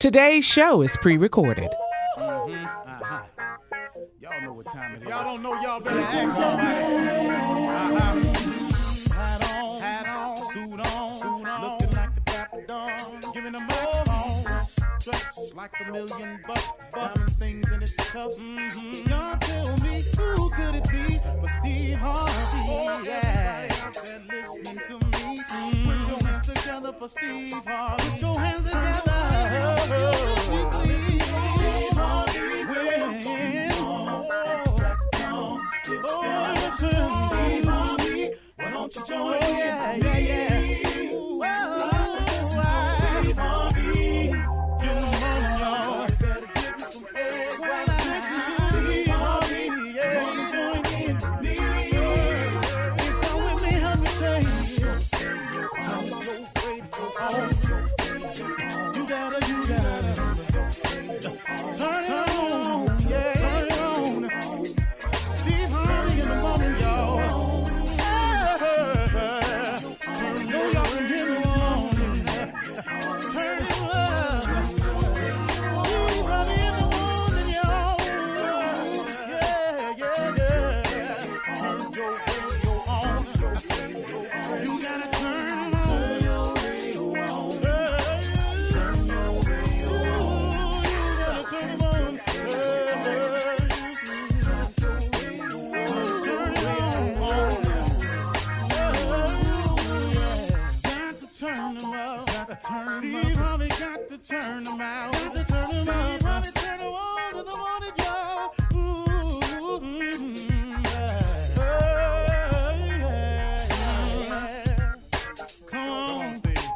Today's show is pre-recorded. Y'all know what time it is. Y'all don't know, y'all better ask somebody. Hat on, suit on, looking like a dapper dog, giving them microphone, dressed like $1 million, diamond things in its cups. Y'all tell me who could it be but Steve Harvey? Everybody out there listening to me, put your hands together for Steve Harvey. Put your hands together. Why don't you join me? Steve Harvey got to turn them out. Got to turn them out. Harvey turn them on to the morning, y'all. Come on, Steve.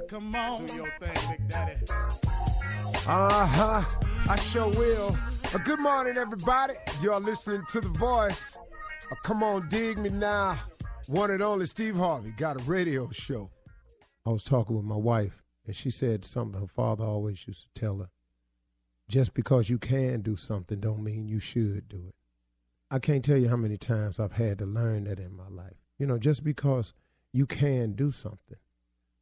Come on. Do your thing, Big Daddy. I sure will. Good morning, everybody. You're listening to The Voice. Come on, dig me now. One and only Steve Harvey got a radio show. I was talking with my wife, and she said something her father always used to tell her. Just because you can do something don't mean you should do it. I can't tell you how many times I've had to learn that in my life. You know, just because you can do something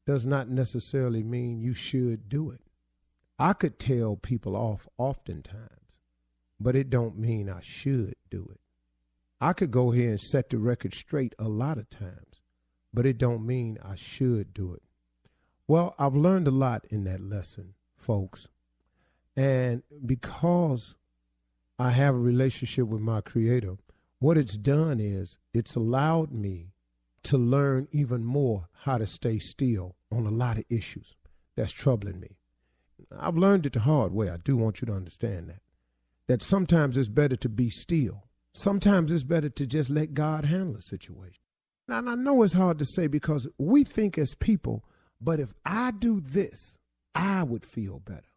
does not necessarily mean you should do it. I could tell people off oftentimes, but it don't mean I should do it. I could go here and set the record straight a lot of times, but it don't mean I should do it. Well, I've learned a lot in that lesson, folks. And because I have a relationship with my Creator, what it's done is it's allowed me to learn even more how to stay still on a lot of issues that's troubling me. I've learned it the hard way. I do want you to understand that. That sometimes it's better to be still. Sometimes it's better to just let God handle a situation. Now, and I know it's hard to say because we think as people, but if I do this, I would feel better.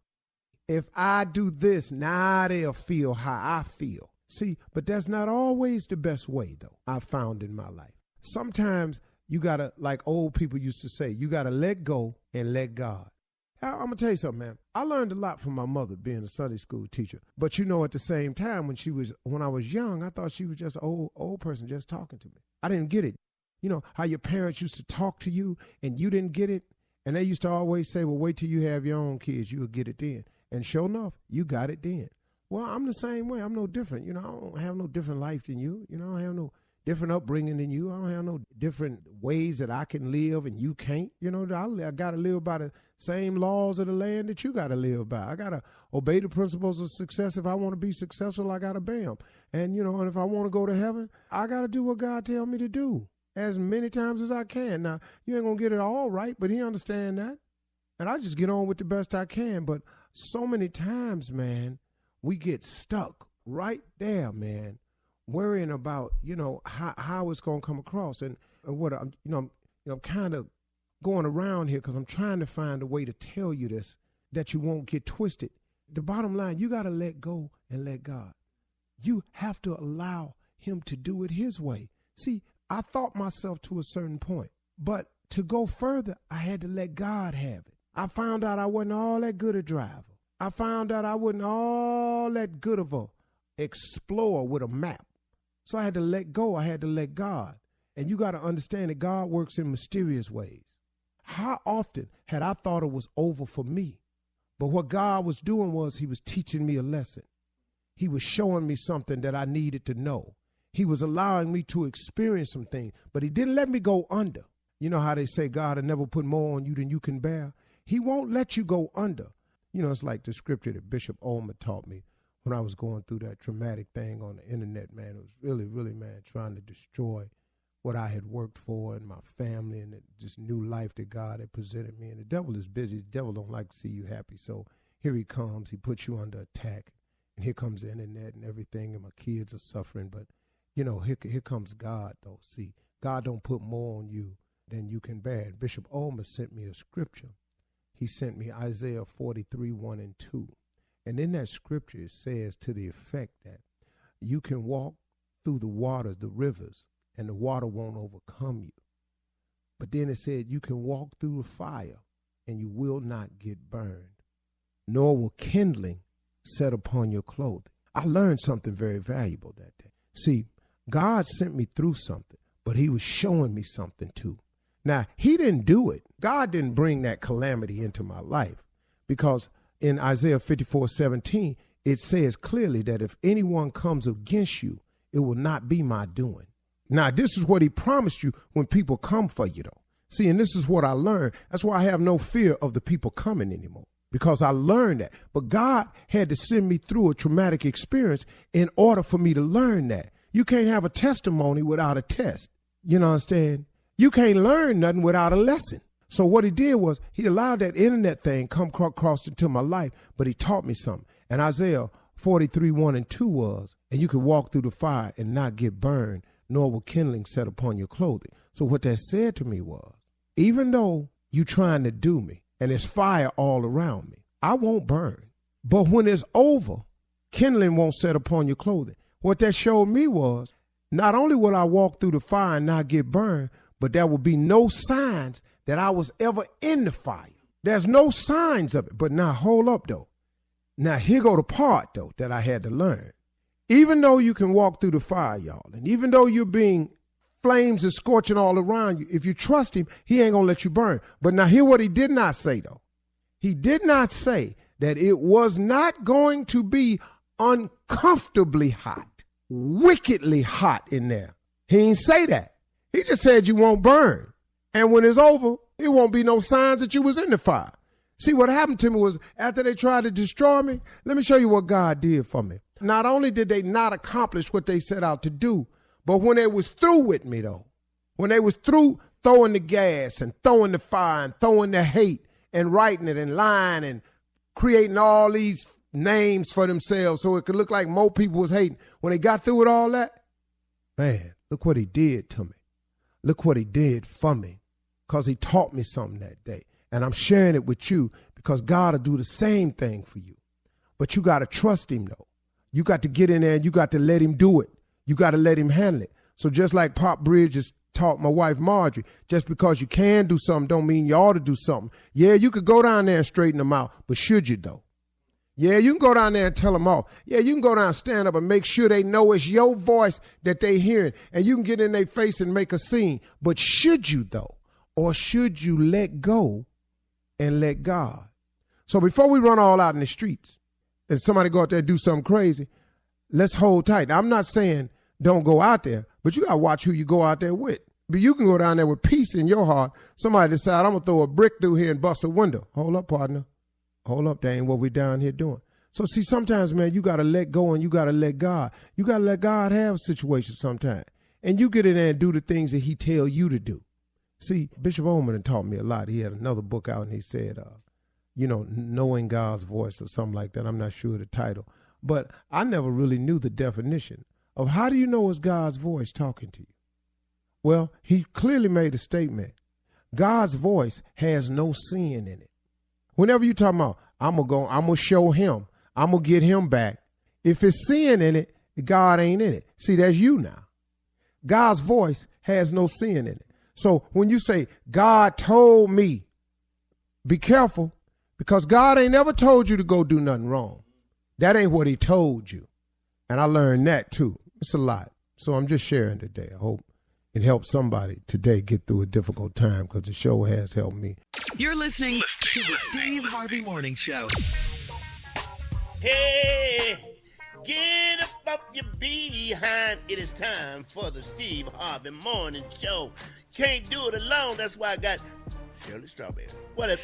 If I do this, now they'll feel how I feel. See, but that's not always the best way, though, I've found in my life. Sometimes you got to, like old people used to say, you got to let go and let God. I'm going to tell you something, man. I learned a lot from my mother being a Sunday school teacher. But, you know, at the same time, when I was young, I thought she was just an old person just talking to me. I didn't get it. You know, how your parents used to talk to you and you didn't get it. And they used to always say, well, wait till you have your own kids. You'll get it then. And sure enough, you got it then. Well, I'm the same way. I'm no different. You know, I don't have no different life than you. You know, I don't have no different upbringing than you. I don't have no different ways that I can live and you can't. You know, I got to live by the same laws of the land that you got to live by. I got to obey the principles of success. If I want to be successful, I got to obey them. And, you know, and if I want to go to heaven, I got to do what God tell me to do as many times as I can. Now, you ain't going to get it all right, but he understand that. And I just get on with the best I can. But so many times, man, we get stuck right there, man, worrying about, you know, how it's going to come across. And what I'm kind of going around here because I'm trying to find a way to tell you this, that you won't get twisted. The bottom line, you got to let go and let God. You have to allow him to do it his way. See, I thought myself to a certain point, but to go further, I had to let God have it. I found out I wasn't all that good a driver. I found out I wasn't all that good of a explorer with a map. So I had to let go. I had to let God. And you got to understand that God works in mysterious ways. How often had I thought it was over for me But what God was doing was he was teaching me a lesson. He was showing me something that I needed to know. He was allowing me to experience some things, but he didn't let me go under. You know how they say God will never put more on you than you can bear? He won't let you go under. You know, it's like the scripture that Bishop Omer taught me when I was going through that traumatic thing on the internet, man. It was really, really, man, trying to destroy what I had worked for and my family and this new life that God had presented me. And the devil is busy. The devil don't like to see you happy. So here he comes. He puts you under attack. And here comes the internet and everything, and my kids are suffering. But, you know, here comes God, though. See, God don't put more on you than you can bear. And Bishop Omer sent me a scripture. He sent me Isaiah 43, 1 and 2. And in that scripture, it says to the effect that you can walk through the waters, the rivers, and the water won't overcome you. But then it said you can walk through the fire, and you will not get burned, nor will kindling set upon your clothing. I learned something very valuable that day. See, God sent me through something, but he was showing me something too. Now, he didn't do it. God didn't bring that calamity into my life, because in Isaiah 54:17, it says clearly that if anyone comes against you, it will not be my doing. Now, this is what he promised you when people come for you, though. See, and this is what I learned. That's why I have no fear of the people coming anymore, because I learned that. But God had to send me through a traumatic experience in order for me to learn that. You can't have a testimony without a test. You know what I'm saying? You can't learn nothing without a lesson. So what he did was he allowed that internet thing come across into my life, but he taught me something. And Isaiah 43, 1 and 2 was, and you can walk through the fire and not get burned, nor will kindling set upon your clothing. So what that said to me was, even though you trying to do me and there's fire all around me, I won't burn. But when it's over, kindling won't set upon your clothing. What that showed me was, not only will I walk through the fire and not get burned, but there will be no signs that I was ever in the fire. There's no signs of it. But now hold up, though. Now here go the part, though, that I had to learn. Even though you can walk through the fire, y'all, and even though you're being flames are scorching all around you, if you trust him, he ain't gonna let you burn. But now hear what he did not say, though. He did not say that it was not going to be uncomfortably hot, wickedly hot in there. He didn't say that. He just said you won't burn. And when it's over, it won't be no signs that you was in the fire. See, what happened to me was after they tried to destroy me, let me show you what God did for me. Not only did they not accomplish what they set out to do, but when they was through with me, though, when they was through throwing the gas and throwing the fire and throwing the hate and writing it and lying and creating all these names for themselves so it could look like more people was hating, when they got through with all that, man, look what he did to me. Look what he did for me, because he taught me something that day. And I'm sharing it with you because God will do the same thing for you. But you got to trust him, though. You got to get in there and you got to let him do it. You got to let him handle it. So just like Pop Bridges taught my wife Marjorie, just because you can do something don't mean you ought to do something. Yeah, you could go down there and straighten them out, but should you, though? Yeah, you can go down there and tell them off. Yeah, you can go down and stand up and make sure they know it's your voice that they hearing, and you can get in their face and make a scene. But should you, though? Or should you let go and let God? So before we run all out in the streets and somebody go out there and do something crazy, let's hold tight. Now, I'm not saying don't go out there, but you got to watch who you go out there with. But you can go down there with peace in your heart. Somebody decide, I'm going to throw a brick through here and bust a window. Hold up, partner. Hold up, that ain't what we down here doing. So see, sometimes, man, you got to let go and you got to let God. You got to let God have situations sometimes. And you get in there and do the things that he tell you to do. See, Bishop Oman taught me a lot. He had another book out and he said, Knowing God's Voice or something like that. I'm not sure of the title. But I never really knew the definition of how do you know it's God's voice talking to you? Well, he clearly made a statement. God's voice has no sin in it. Whenever you talking about, I'm going to show him, I'm going to get him back. If it's sin in it, God ain't in it. See, that's you now. God's voice has no sin in it. So when you say, God told me, be careful, because God ain't never told you to go do nothing wrong. That ain't what he told you. And I learned that too. It's a lot. So I'm just sharing today. I hope and help somebody today get through a difficult time, because the show has helped me. You're listening to the Steve Harvey Morning Show. Hey, get up off your behind. It is time for the Steve Harvey Morning Show. Can't do it alone. That's why I got Shirley Strawberry. What up?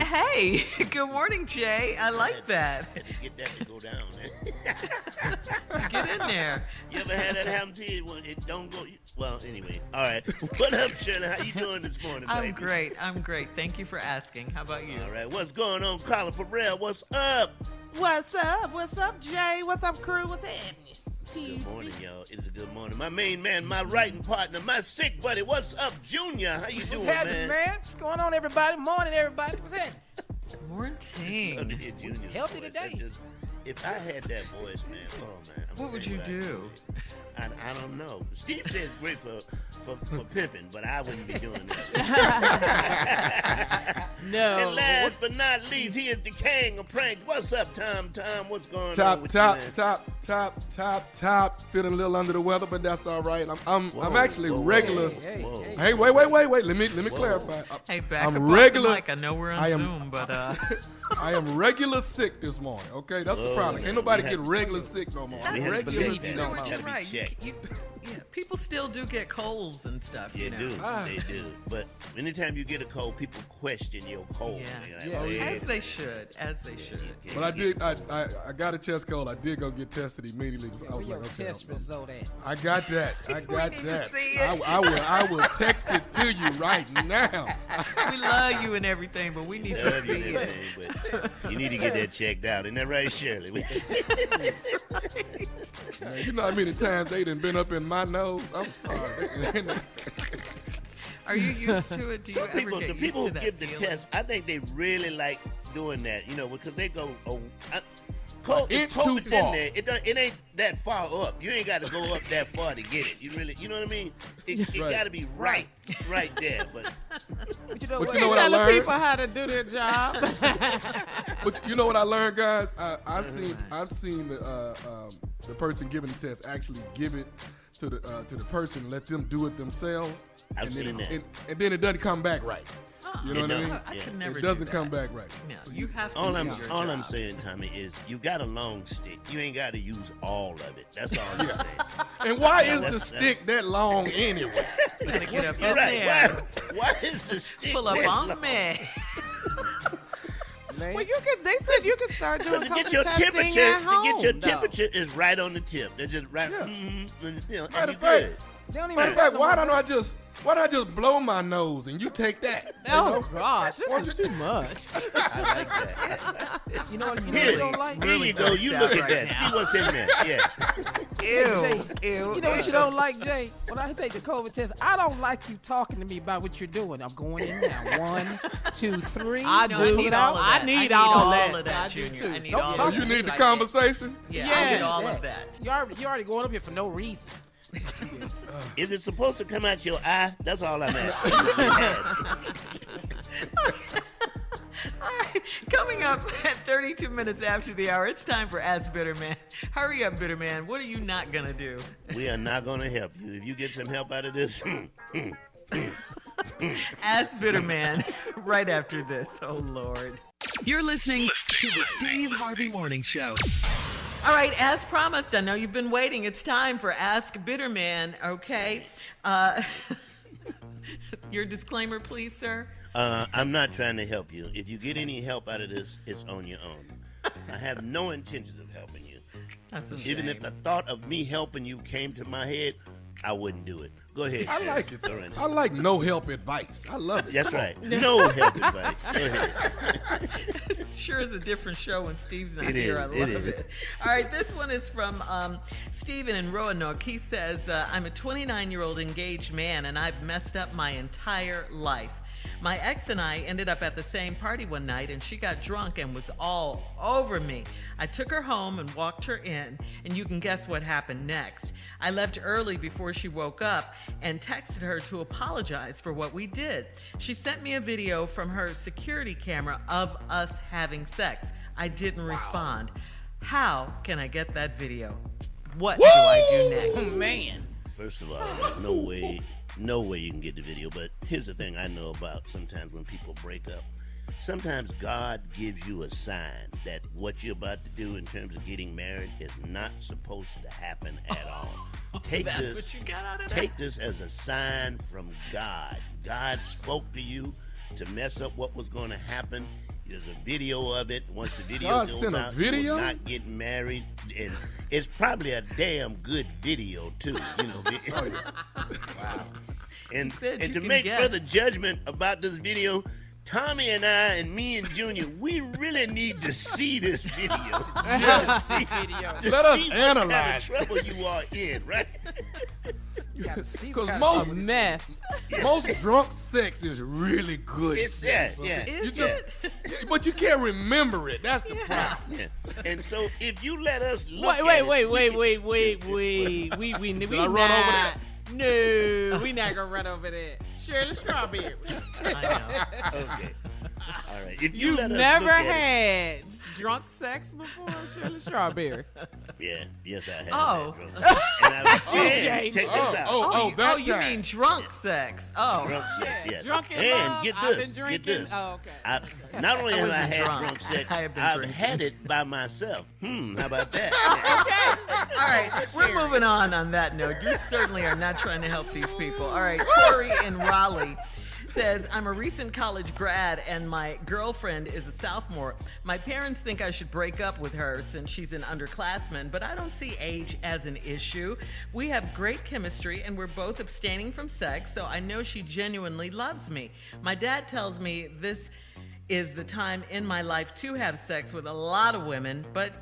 Hey, good morning, Jay. I like that. Had to get that to go down. Get in there. You ever had that happen to you? Well, it don't go. Well, anyway. All right. What up, Shirley? How you doing this morning, baby? I'm great. Thank you for asking. How about you? All right. What's going on, Colin Farrell? What's up? What's up? What's up, Jay? What's up, crew? What's happening? Good morning, y'all. It is a good morning. My main man, my writing partner, my sick buddy. What's up, Junior? How you doing, What's happening, man? What's going on, everybody? Morning, everybody. What's happening? Morning. Junior. Healthy today. If I had that voice, man, man. What would you do? I don't know. Steve says it's great for pimping, but I wouldn't be doing that. No. And last but not least, he is the king of pranks. What's up, Tom? What's going on with you, man? Top. Feeling a little under the weather, but that's all right. I'm actually regular. Hey, Wait. Let me clarify. Hey, back I'm up regular. Off the mic. I know we're on Zoom, but I am regular sick this morning. Okay, that's the problem. Can't nobody get regular sick no more. I'm regular sick. You're right. People still do get colds and stuff. They do. But anytime you get a cold, people question your cold. As they should. But I got a chest cold. I did go get tested immediately. I was your like, okay, test result at? I got that. To see it. I will text it to you right now. We love you and everything, but we need to see it. But you need to get that checked out. Isn't that right, Shirley? Man, you know how many times they done been up in my nose? I'm sorry. Are you used to it? Do you ever get the people who used to give that the feeling? test, I think they really like doing that, because they go, cold, if It's too COVID's far. in there, it ain't that far up. You ain't got to go up that far to get it. You really, you know what I mean? It Right. got to be right there. But But you know But what? you know what I Telling learned? people how to do their job. But you know what I learned, guys? I've seen the person giving the test actually give it to the person, let them do it themselves. I've and seen then that. And then it doesn't come back right. You know what I mean? I could never It doesn't do come that. back right. No, you have to all do I'm your job. saying, Tommy, is you got a long stick. You ain't got to use all of it. That's all I'm saying. And why is the stick that long anyway? You gotta get up You're in right. there. Why is the stick Pull up that on long? me. Man, Well, they said you could start doing To COVID get your testing temperature, at home. temperature is right on the tip. They're just right. And Matter you're of fact, good. they don't even Matter of fact, why don't I just blow my nose and you take that? Oh, gosh, this is too much. I like that. You know what you Here, don't like? here you go. grossed You out look at right that. now. See what's in there. Yeah. Ew. You know what you don't like, Jay? When I take the COVID test, I don't like you talking to me about what you're doing. I'm going in now. 1, 2, 3. I No, do. I need all of that. I need all of that. that, I do Junior. too. I need Don't all talk of You to that. need the like that. conversation? Yeah, I Yes. need all of that. You already going up here for no reason. Is it supposed to come out your eye? That's all I'm asking. All right, coming up at 32 minutes after the hour, it's time for Ask Bitterman. Hurry up, Bitterman. What are you not going to do? We are not going to help you. If you get some help out of this, Ask Bitterman right after this. Oh, Lord. You're listening to the Steve Harvey Morning Show. All right, as promised, I know you've been waiting. It's time for Ask Bitterman, okay? Your disclaimer, please, sir. I'm not trying to help you. If you get any help out of this, it's on your own. I have no intentions of helping you. That's a Even if shame. the thought of me helping you came to my head, I wouldn't do it. Go ahead. I Shirley. like it. Go right I like no help advice. I love it. That's right. No help advice. Go ahead. Sure is a different show when Steve's not It here. is, I love it is. it. All right, this one is from Steven in Roanoke. He says, I'm a 29-year-old engaged man, and I've messed up my entire life. My ex and I ended up at the same party one night, and she got drunk and was all over me. I took her home and walked her in, and you can guess what happened next. I left early before she woke up and texted her to apologize for what we did. She sent me a video from her security camera of us having sex. I didn't respond. How can I get that video? What do I do next? Oh, man. First of all, there's no way know where you can get the video, but here's the thing I know about sometimes when people break up. Sometimes God gives you a sign that what you're about to do in terms of getting married is not supposed to happen at all. Take this as a sign from God. God spoke to you to mess up what was going to happen. There's a video of it. Once the video goes out, you will not get married. And it's probably a damn good video, too. You know. Wow. And to make further judgment about this video, Tommy and I and me and Junior, we really need to see this video. Yes. Let us analyze what kind of trouble you are in, right? Because most drunk sex is really good sex. Yeah. But you can't remember it. That's the problem. Yeah. And so if you let us look wait. We I run over that? No, we not gonna run over that. Shirley Strawberry. I know. Okay. All right. If You've let us never look at had drunk sex before, Shirley Strawberry? Yeah. Yes, I have. Oh. Had drunk sex. And I was Jay. check this out. That you time. mean drunk sex? Oh. Drunk sex, yes. Drunk in and love, get I've this. been drinking. Get this. Oh, okay. Not only have I wasn't had drunk. drunk sex, I have been I've drinking. had it by myself. How about that? Okay. All right. We're moving on that note. You certainly are not trying to help these people. All right. Corey in Raleigh says, I'm a recent college grad and my girlfriend is a sophomore. My parents think I should break up with her since she's an underclassman, but I don't see age as an issue. We have great chemistry and we're both abstaining from sex, so I know she genuinely loves me. My dad tells me this is the time in my life to have sex with a lot of women, but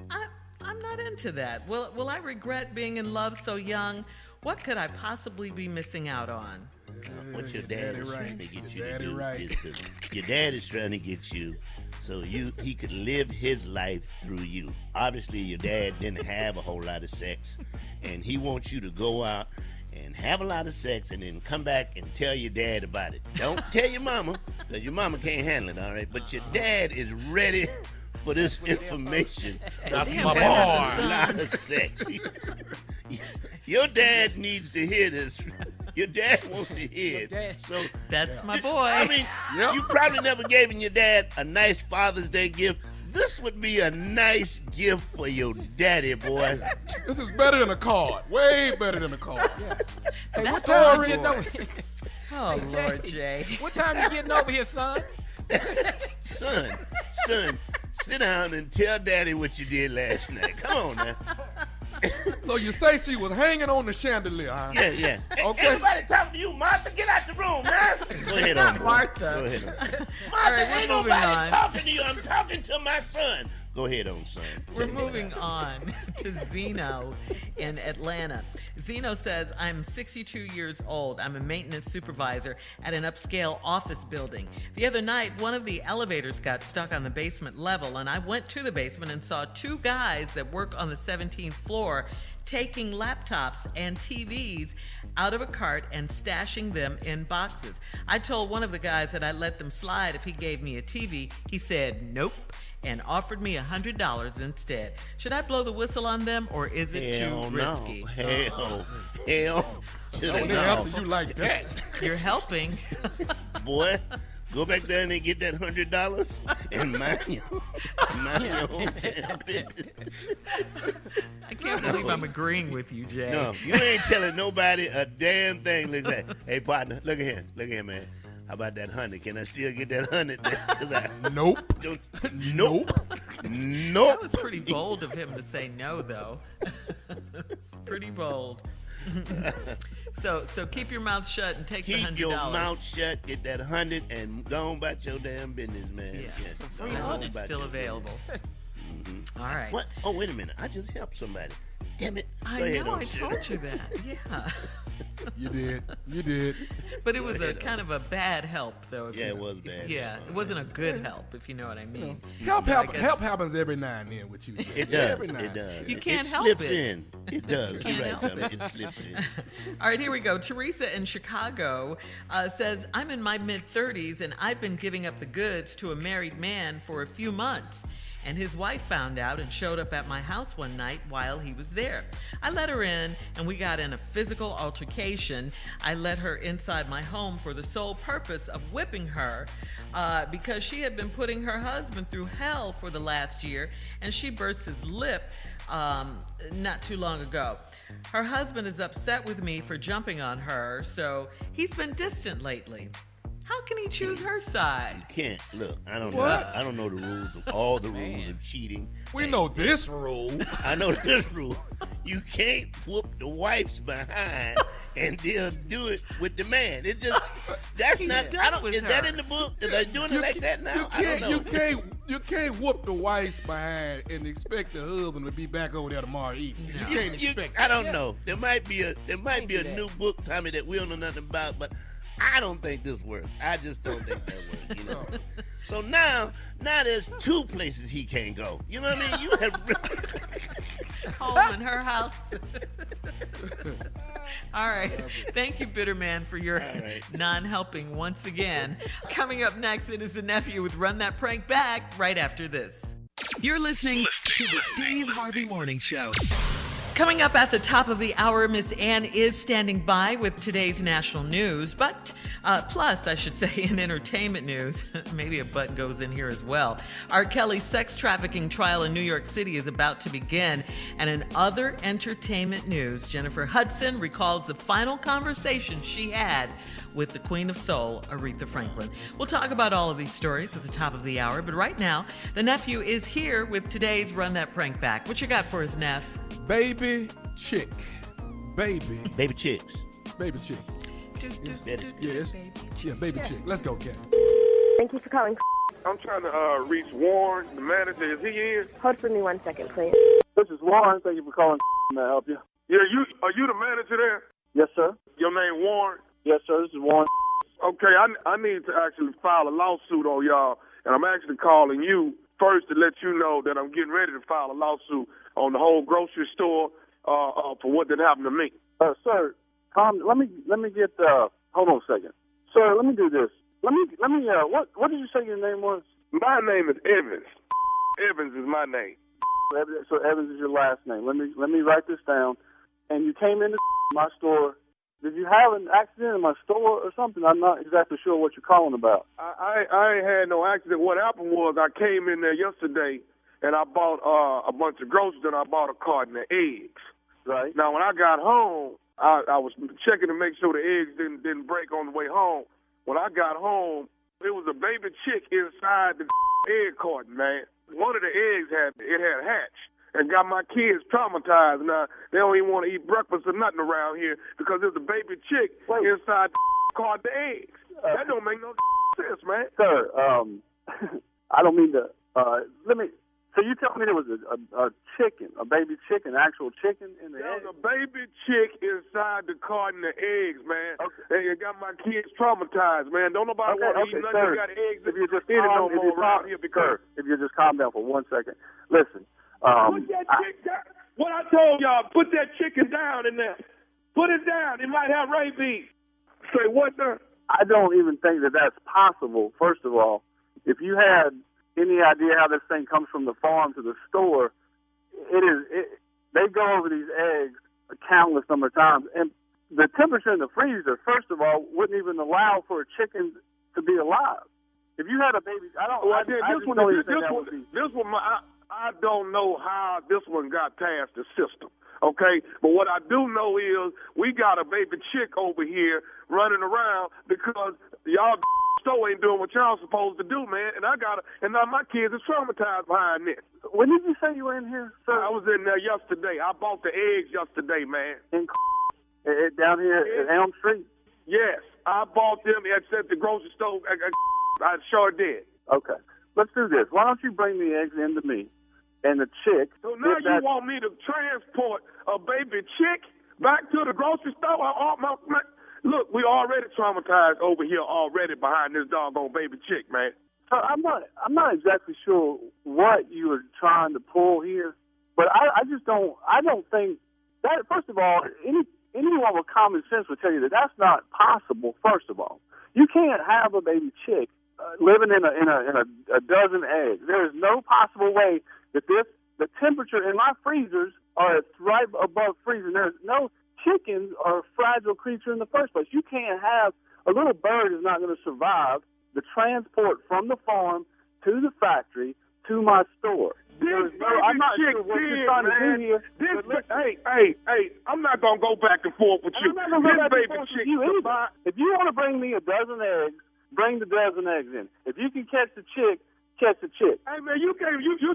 I'm not into that. Will I regret being in love so young? What could I possibly be missing out on? What your dad is trying to get you to do right. is your dad is trying to get you so he could live his life through you. Obviously, your dad didn't have a whole lot of sex, and he wants you to go out and have a lot of sex and then come back and tell your dad about it. Don't tell your mama, because your mama can't handle it, all right? But your dad is ready for this information. That's He's my having boy. a lot of sex. Your dad needs to hear this. Your dad wants to hear it. So That's my boy. I mean, you probably never gave your dad a nice Father's Day gift. This would be a nice gift for your daddy, boy. This is better than a card. Way better than a card. Hey, what That's time my you getting boy. over here? Oh, Hey, Lord, Jay. What time you getting over here, son? Son, sit down and tell daddy what you did last night. Come on now. So you say she was hanging on the chandelier, huh? Yeah. Okay. Anybody talking to you, Martha? Get out the room, man. Go ahead Not on. Martha. Go ahead on. All Martha, right, we're ain't moving nobody on. talking to you. I'm talking to my son. Go ahead on, son. We're moving on to Zeno in Atlanta. Zeno says, I'm 62 years old. I'm a maintenance supervisor at an upscale office building. The other night, one of the elevators got stuck on the basement level, and I went to the basement and saw two guys that work on the 17th floor taking laptops and TVs out of a cart and stashing them in boxes. I told one of the guys that I'd let them slide if he gave me a TV. He said, nope, and offered me $100 instead. Should I blow the whistle on them, or is it Hell too risky? no. Hell to I the wouldn't no. answer you like that. You're helping. Boy, go back there and get that $100 and mind your own damn business. I can't believe I'm agreeing with you, Jay. No, you ain't telling nobody a damn thing. Look at that. Hey, partner, look at here, man. How about that 100? Can I still get that 100? Nope. Nope. That was pretty bold of him to say no, though. Pretty bold. So keep your mouth shut and take the $100. Keep your mouth shut, get that 100, and go on about your damn business, man. Yeah, some go free on $100 about still your available. Mm-hmm. All right. What? Oh, wait a minute. I just helped somebody. Damn it. Go I ahead know, on, I shit. told you that. Yeah. You did. But it was a kind of a bad help, though. Yeah, it was bad. Yeah, it wasn't a good help, if you know what I mean. Help I guess- happens every now and then with you. Jay. It does. Every now It and then. does. You can't it help slips it. in. It does. You're can't right, help Tommy. it. It slips in. All right, here we go. Teresa in Chicago says, I'm in my mid-30s and I've been giving up the goods to a married man for a few months. and his wife found out and showed up at my house one night while he was there. I let her in, and we got in a physical altercation. I let her inside my home for the sole purpose of whipping her because she had been putting her husband through hell for the last year, and she burst his lip not too long ago. Her husband is upset with me for jumping on her, so he's been distant lately. How can he choose her side? You can't. Look, I don't know. I don't know the rules of all the rules of cheating. We know this rule. I know this rule. You can't whoop the wife's behind and then do it with the man. It just that's not. I don't. Is that in the book? Are they doing it like that now? I don't know. You can't whoop the wife's behind and expect the husband to be back over there tomorrow evening. No. You can't expect. I don't know. There might be a new book, Tommy, that we don't know nothing about, but I don't think this works. I just don't think that works. You know. So now there's two places he can't go. You know what I mean? You have home in her house. All right. Thank you, Bitterman, for your non-helping once again. Coming up next, it is the Nephew with Run That Prank Back right after this. You're listening to the Steve Harvey Morning Show. Coming up at the top of the hour, Miss Ann is standing by with today's national news, but plus, I should say, in entertainment news, maybe a butt goes in here as well. R. Kelly's sex trafficking trial in New York City is about to begin, and in other entertainment news, Jennifer Hudson recalls the final conversation she had with the Queen of Soul, Aretha Franklin. We'll talk about all of these stories at the top of the hour, but right now, the Nephew is here with today's Run That Prank Back. What you got for us, Neff? Baby chick. Baby chicks. Baby chick. Yes. Yeah, baby chick. Let's go, Cat. Thank you for calling. I'm trying to reach Warren, the manager. Is he in? Hold for me 1 second, please. This is Warren. Thank you for calling. May I help you? Yeah, are you the manager there? Yes, sir. Your name Warren? Yes, sir. This is Warren. Okay, I need to actually file a lawsuit on y'all, and I'm actually calling you first to let you know that I'm getting ready to file a lawsuit on the whole grocery store for what did happen to me. Sir, let me get. Hold on a second, sir. Let me do this. Let me. What did you say your name was? My name is Evans. Evans is my name. So Evans is your last name. Let me write this down. And you came into my store. Did you have an accident in my store or something? I'm not exactly sure what you're calling about. I ain't had no accident. What happened was I came in there yesterday and I bought a bunch of groceries and I bought a carton of eggs. Right. Now, when I got home, I was checking to make sure the eggs didn't break on the way home. When I got home, there was a baby chick inside the egg carton, man. One of the eggs had hatched and got my kids traumatized. Now, they don't even want to eat breakfast or nothing around here because there's a baby chick inside the carton of eggs. That don't make no sense, man. Sir, I don't mean to. So you tell me there was a chicken, a baby chicken, actual chicken in the egg? There was a baby chick inside the carton of eggs, man. Okay. And it got my kids traumatized, man. Don't nobody want to eat nothing. Sir, You got eggs if you just in it no more around here because... Sir, if you just calm down for 1 second. Listen. Put that chick down. What I told y'all, put that chicken down in there. Put it down. It might have rabies. Say what, sir? I don't even think that that's possible, first of all. If you had any idea how this thing comes from the farm to the store, they go over these eggs a countless number of times. And the temperature in the freezer, first of all, wouldn't even allow for a chicken to be alive. If you had a baby, I don't know how this one got past the system, okay? But what I do know is we got a baby chick over here running around because y'all store ain't doing what y'all supposed to do, man. And now my kids are traumatized behind this. When did you say you were in here, sir? I was in there yesterday. I bought the eggs yesterday, man. Down here at Elm Street? Yes, I bought them at the grocery store. I sure did. Okay. Let's do this. Why don't you bring the eggs into me and the chick? So now you want me to transport a baby chick back to the grocery store? Look, we already traumatized over here already behind this doggone baby chick, man. So I'm not exactly sure what you were trying to pull here, but I don't think that, first of all, anyone with common sense would tell you that that's not possible, first of all. You can't have a baby chick living in a dozen eggs. There is no possible way that the temperature in my freezers are right above freezing. There's no chickens are a fragile creature in the first place. You can't have a little bird is not going to survive the transport from the farm to the factory to my store. I'm not sure what you're trying to do here. Hey, I'm not going to go back and forth with you. I'm not going to go back and forth with you either. If you want to bring me a dozen eggs, bring the dozen eggs in. If you can catch the chick, catch the chick. Hey, man, you're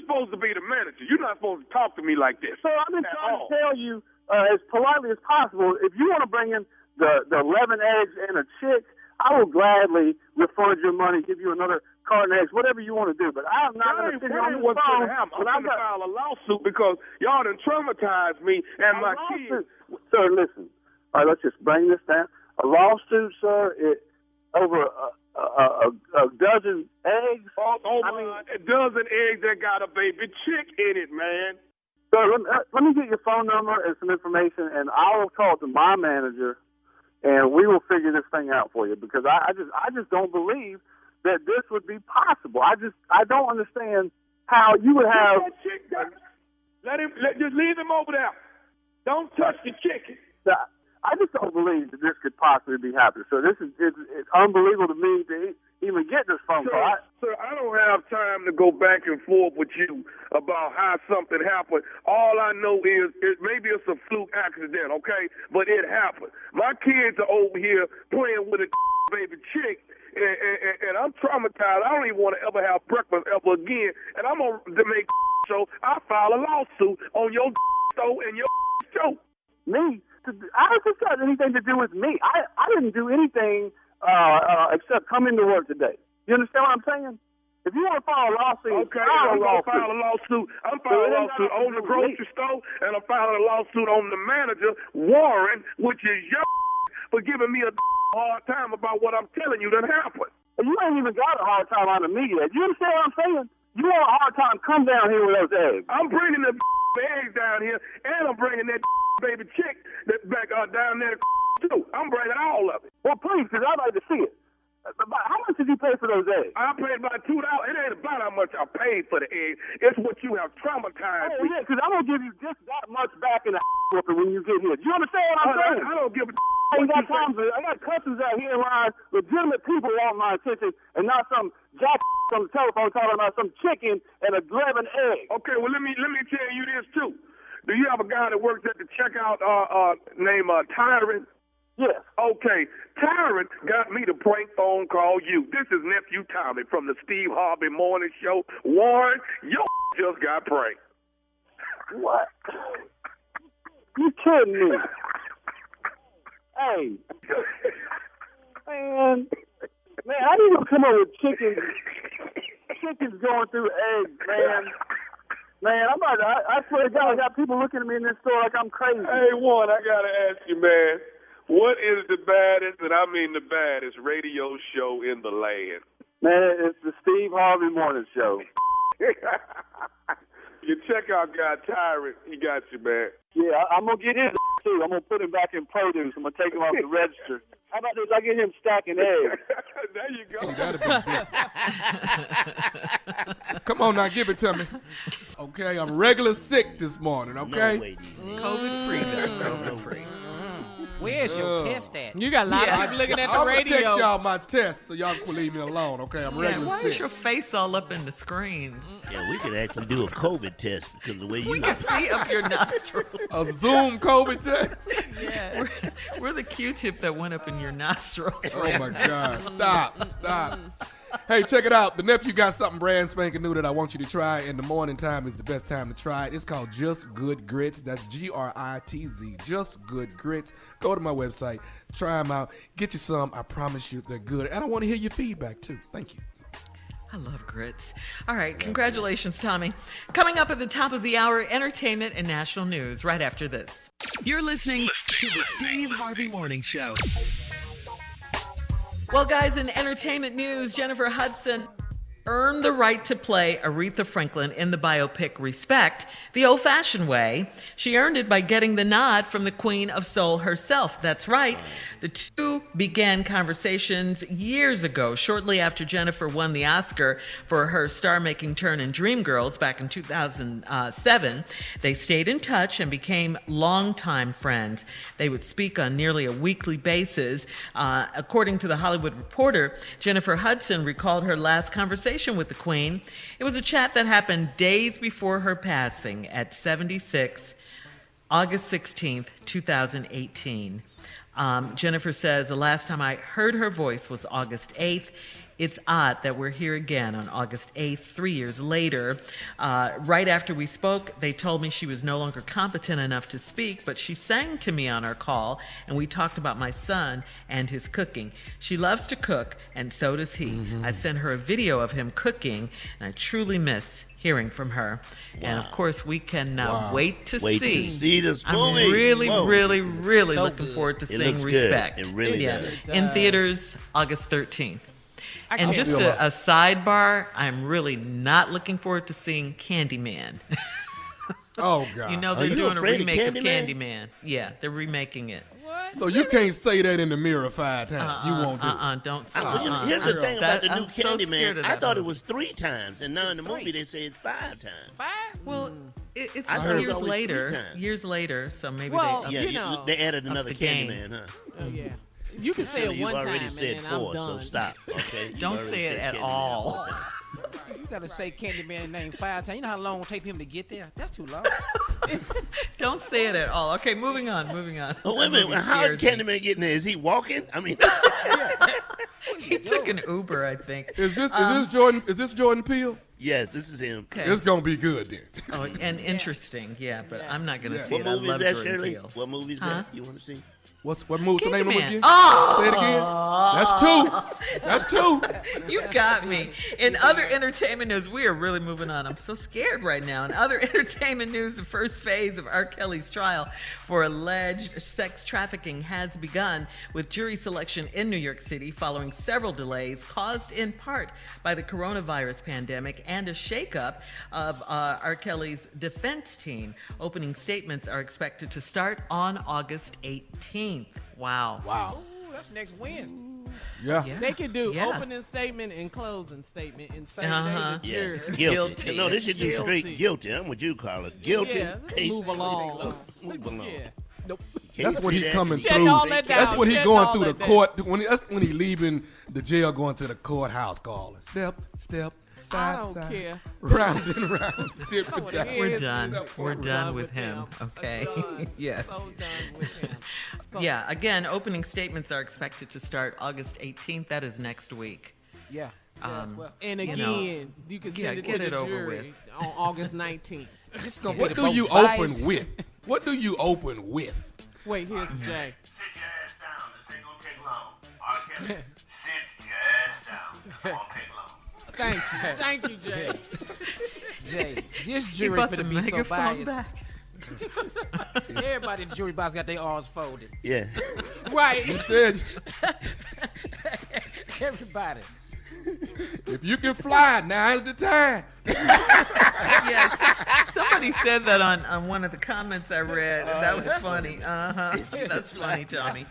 supposed to be the manager. You're not supposed to talk to me like this. So I've been trying to tell you as politely as possible, if you want to bring in the 11 eggs and a chick, I will gladly refund your money, give you another carton of eggs, whatever you want to do. But I'm not going to sit here on the phone. I'm going to file a lawsuit because y'all done traumatized me and my kids. Sir, listen. All right, let's just bring this down. A lawsuit, sir, over a dozen eggs. A dozen eggs that got a baby chick in it, man. Sir, let me get your phone number and some information, and I will talk to my manager, and we will figure this thing out for you, because I just don't believe that this would be possible. I don't understand how you would have. Just leave him over there. Don't touch the chicken. I just don't believe that this could possibly be happening. So it's unbelievable to me to even get this phone call. Sir, I don't have time to go back and forth with you about how something happened. All I know is maybe it's a fluke accident, okay? But it happened. My kids are over here playing with a baby chick, and I'm traumatized. I don't even want to ever have breakfast ever again. And I'm going to make so I file a lawsuit on your show and your show. Me? I don't think that has anything to do with me. I didn't do anything except come into work today. You understand what I'm saying? If you want to file a lawsuit, okay, I'm going to file a lawsuit. I'm filing a lawsuit on the grocery store, and I'm filing a lawsuit on the manager, Warren, which is your for giving me a hard time about what I'm telling you that happened. You ain't even got a hard time out of me yet. You understand what I'm saying? You want a hard time, come down here with those eggs. I'm bringing the eggs down here, and I'm bringing that baby chick that back down there too. I'm bringing all of it. Well, please, because I'd like to see it. How much did you pay for those eggs? I paid about $2. It ain't about how much I paid for the eggs. It's what you have traumatized me. Yeah, because I'm going to give you just that much back in the whooping when you get here. Do you understand what I'm saying? I don't give a I got customers out here in line, legitimate people want my attention, and not some jack on the telephone talking about some chicken and 11 eggs. Okay, well, let me tell you this, too. Do you have a guy that works at the checkout named Tyrant? Yes. Okay, Tyrant got me to prank phone call you. This is Nephew Tommy from the Steve Harvey Morning Show. Warren, your just got pranked. What? You kidding me? Hey. Man, how do you come up with chickens going through eggs, man? Man, I swear to God, I got people looking at me in this store like I'm crazy. Hey, Warren, I got to ask you, man. What is the baddest, and I mean the baddest, radio show in the land? Man, it's the Steve Harvey Morning Show. Your checkout guy, Tyrant, he got you, man. Yeah, I'm going to get his too. I'm going to put him back in produce. I'm going to take him off the register. How about this? I get him stacking eggs. There you go. See, that'd be Come on now, give it to me. Okay, I'm regular sick this morning, okay? No way, COVID-free, though. COVID-free. Where's your test at? You got a lot of people looking at the radio. I'm going to text y'all my test so y'all can leave me alone, okay? I'm regular why sick. is your face all up in the screens? Yeah, we could actually do a COVID test because the way you We can see up your nostrils. A Zoom COVID test? Yes. We're the Q-tip that went up in your nostrils. Oh, my God. Stop. Hey, check it out. The Nephew got something brand spanking new that I want you to try, and the morning time is the best time to try it. It's called Just Good Grits. That's Gritz. Just Good Grits. Go to my website. Try them out. Get you some. I promise you they're good. And I want to hear your feedback, too. Thank you. I love grits. All right, congratulations, Tommy. Coming up at the top of the hour, entertainment and national news right after this. You're listening to the Steve Harvey Morning Show. Well, guys, in entertainment news, Jennifer Hudson earned the right to play Aretha Franklin in the biopic Respect the old-fashioned way. She earned it by getting the nod from the Queen of Soul herself. That's right. The two began conversations years ago, shortly after Jennifer won the Oscar for her star-making turn in Dreamgirls back in 2007. They stayed in touch and became longtime friends. They would speak on nearly a weekly basis. According to The Hollywood Reporter, Jennifer Hudson recalled her last conversation with the Queen. It was a chat that happened days before her passing at 76, August 16th, 2018. Jennifer says, the last time I heard her voice was August 8th. It's odd that we're here again on August 8th, 3 years later. Right after we spoke, they told me she was no longer competent enough to speak, but she sang to me on our call, and we talked about my son and his cooking. She loves to cook, and so does he. Mm-hmm. I sent her a video of him cooking, and I truly miss hearing from her. Wow. And of course, we cannot wait to see this movie. I'm really so looking forward to seeing Respect. It really does. In theaters, August 13th. And just a sidebar, I'm really not looking forward to seeing Candyman. Oh, God. You know, they're doing a remake of Candyman. Yeah, they're remaking it. What? So you can't say that in the mirror 5 times. You won't do it. Don't say Here's the thing about the new Candyman. So I thought it was 3 times, and now in the movie they say it's 5 times. 5? Well, it's years later, so maybe they added another Candyman, huh? Oh, yeah. You can say it one time, already said and then 4, I'm done. so stop, okay? Don't say it at all. You gotta say Candyman name 5 times. You know how long it will take him to get there? That's too long. Don't say it at all. Okay, moving on. Oh, wait a minute. How is Candyman getting there? Is he walking? I mean, he took an Uber, I think. Is this Jordan Peele? Yes, this is him. Okay. It's gonna be good then. Oh, and interesting, but I'm not gonna see what it. What movie is that, Shirley? Peele. What movie is that you want to see? What movie? The name of it again? Oh! Say it again. That's 2. You got me. In other entertainment news, we are really moving on. I'm so scared right now. In other entertainment news, the first phase of R. Kelly's trial for alleged sex trafficking has begun, with jury selection in New York City following several delays caused in part by the coronavirus pandemic and a shakeup of R. Kelly's defense team. Opening statements are expected to start on August 18th. Wow. Ooh, that's next Wednesday. Yeah. They could do opening statement and closing statement and same day the jury. Guilty. No, they should do straight guilty. I'm with you, Carla. Guilty. Yeah, move along. Move along. Yeah. Nope. That's what he coming Check through. all that That's down. what he Check going all through the that court. That's when he leaving the jail, going to the courthouse. Calling step, I side, don't side, care. round and round. Different times. We're done. We're done with him. Okay. Yes. So done with him. Yeah. Again, opening statements are expected to start August 18th. That is next week. Yeah. And again, you can send it to the jury on August 19th. What do you open with? What do you open with? Wait, here's Jay. Sit your ass down. This ain't gonna take long. Okay? Sit your ass down. It won't take long. Thank you, Jay. Jay, this jury finna be so biased. Everybody in the jury box got their arms folded. Yeah. Right. You said Everybody. if you can fly, now is the time. Yes. Somebody said that on one of the comments I read. That was funny. That's funny, Tommy.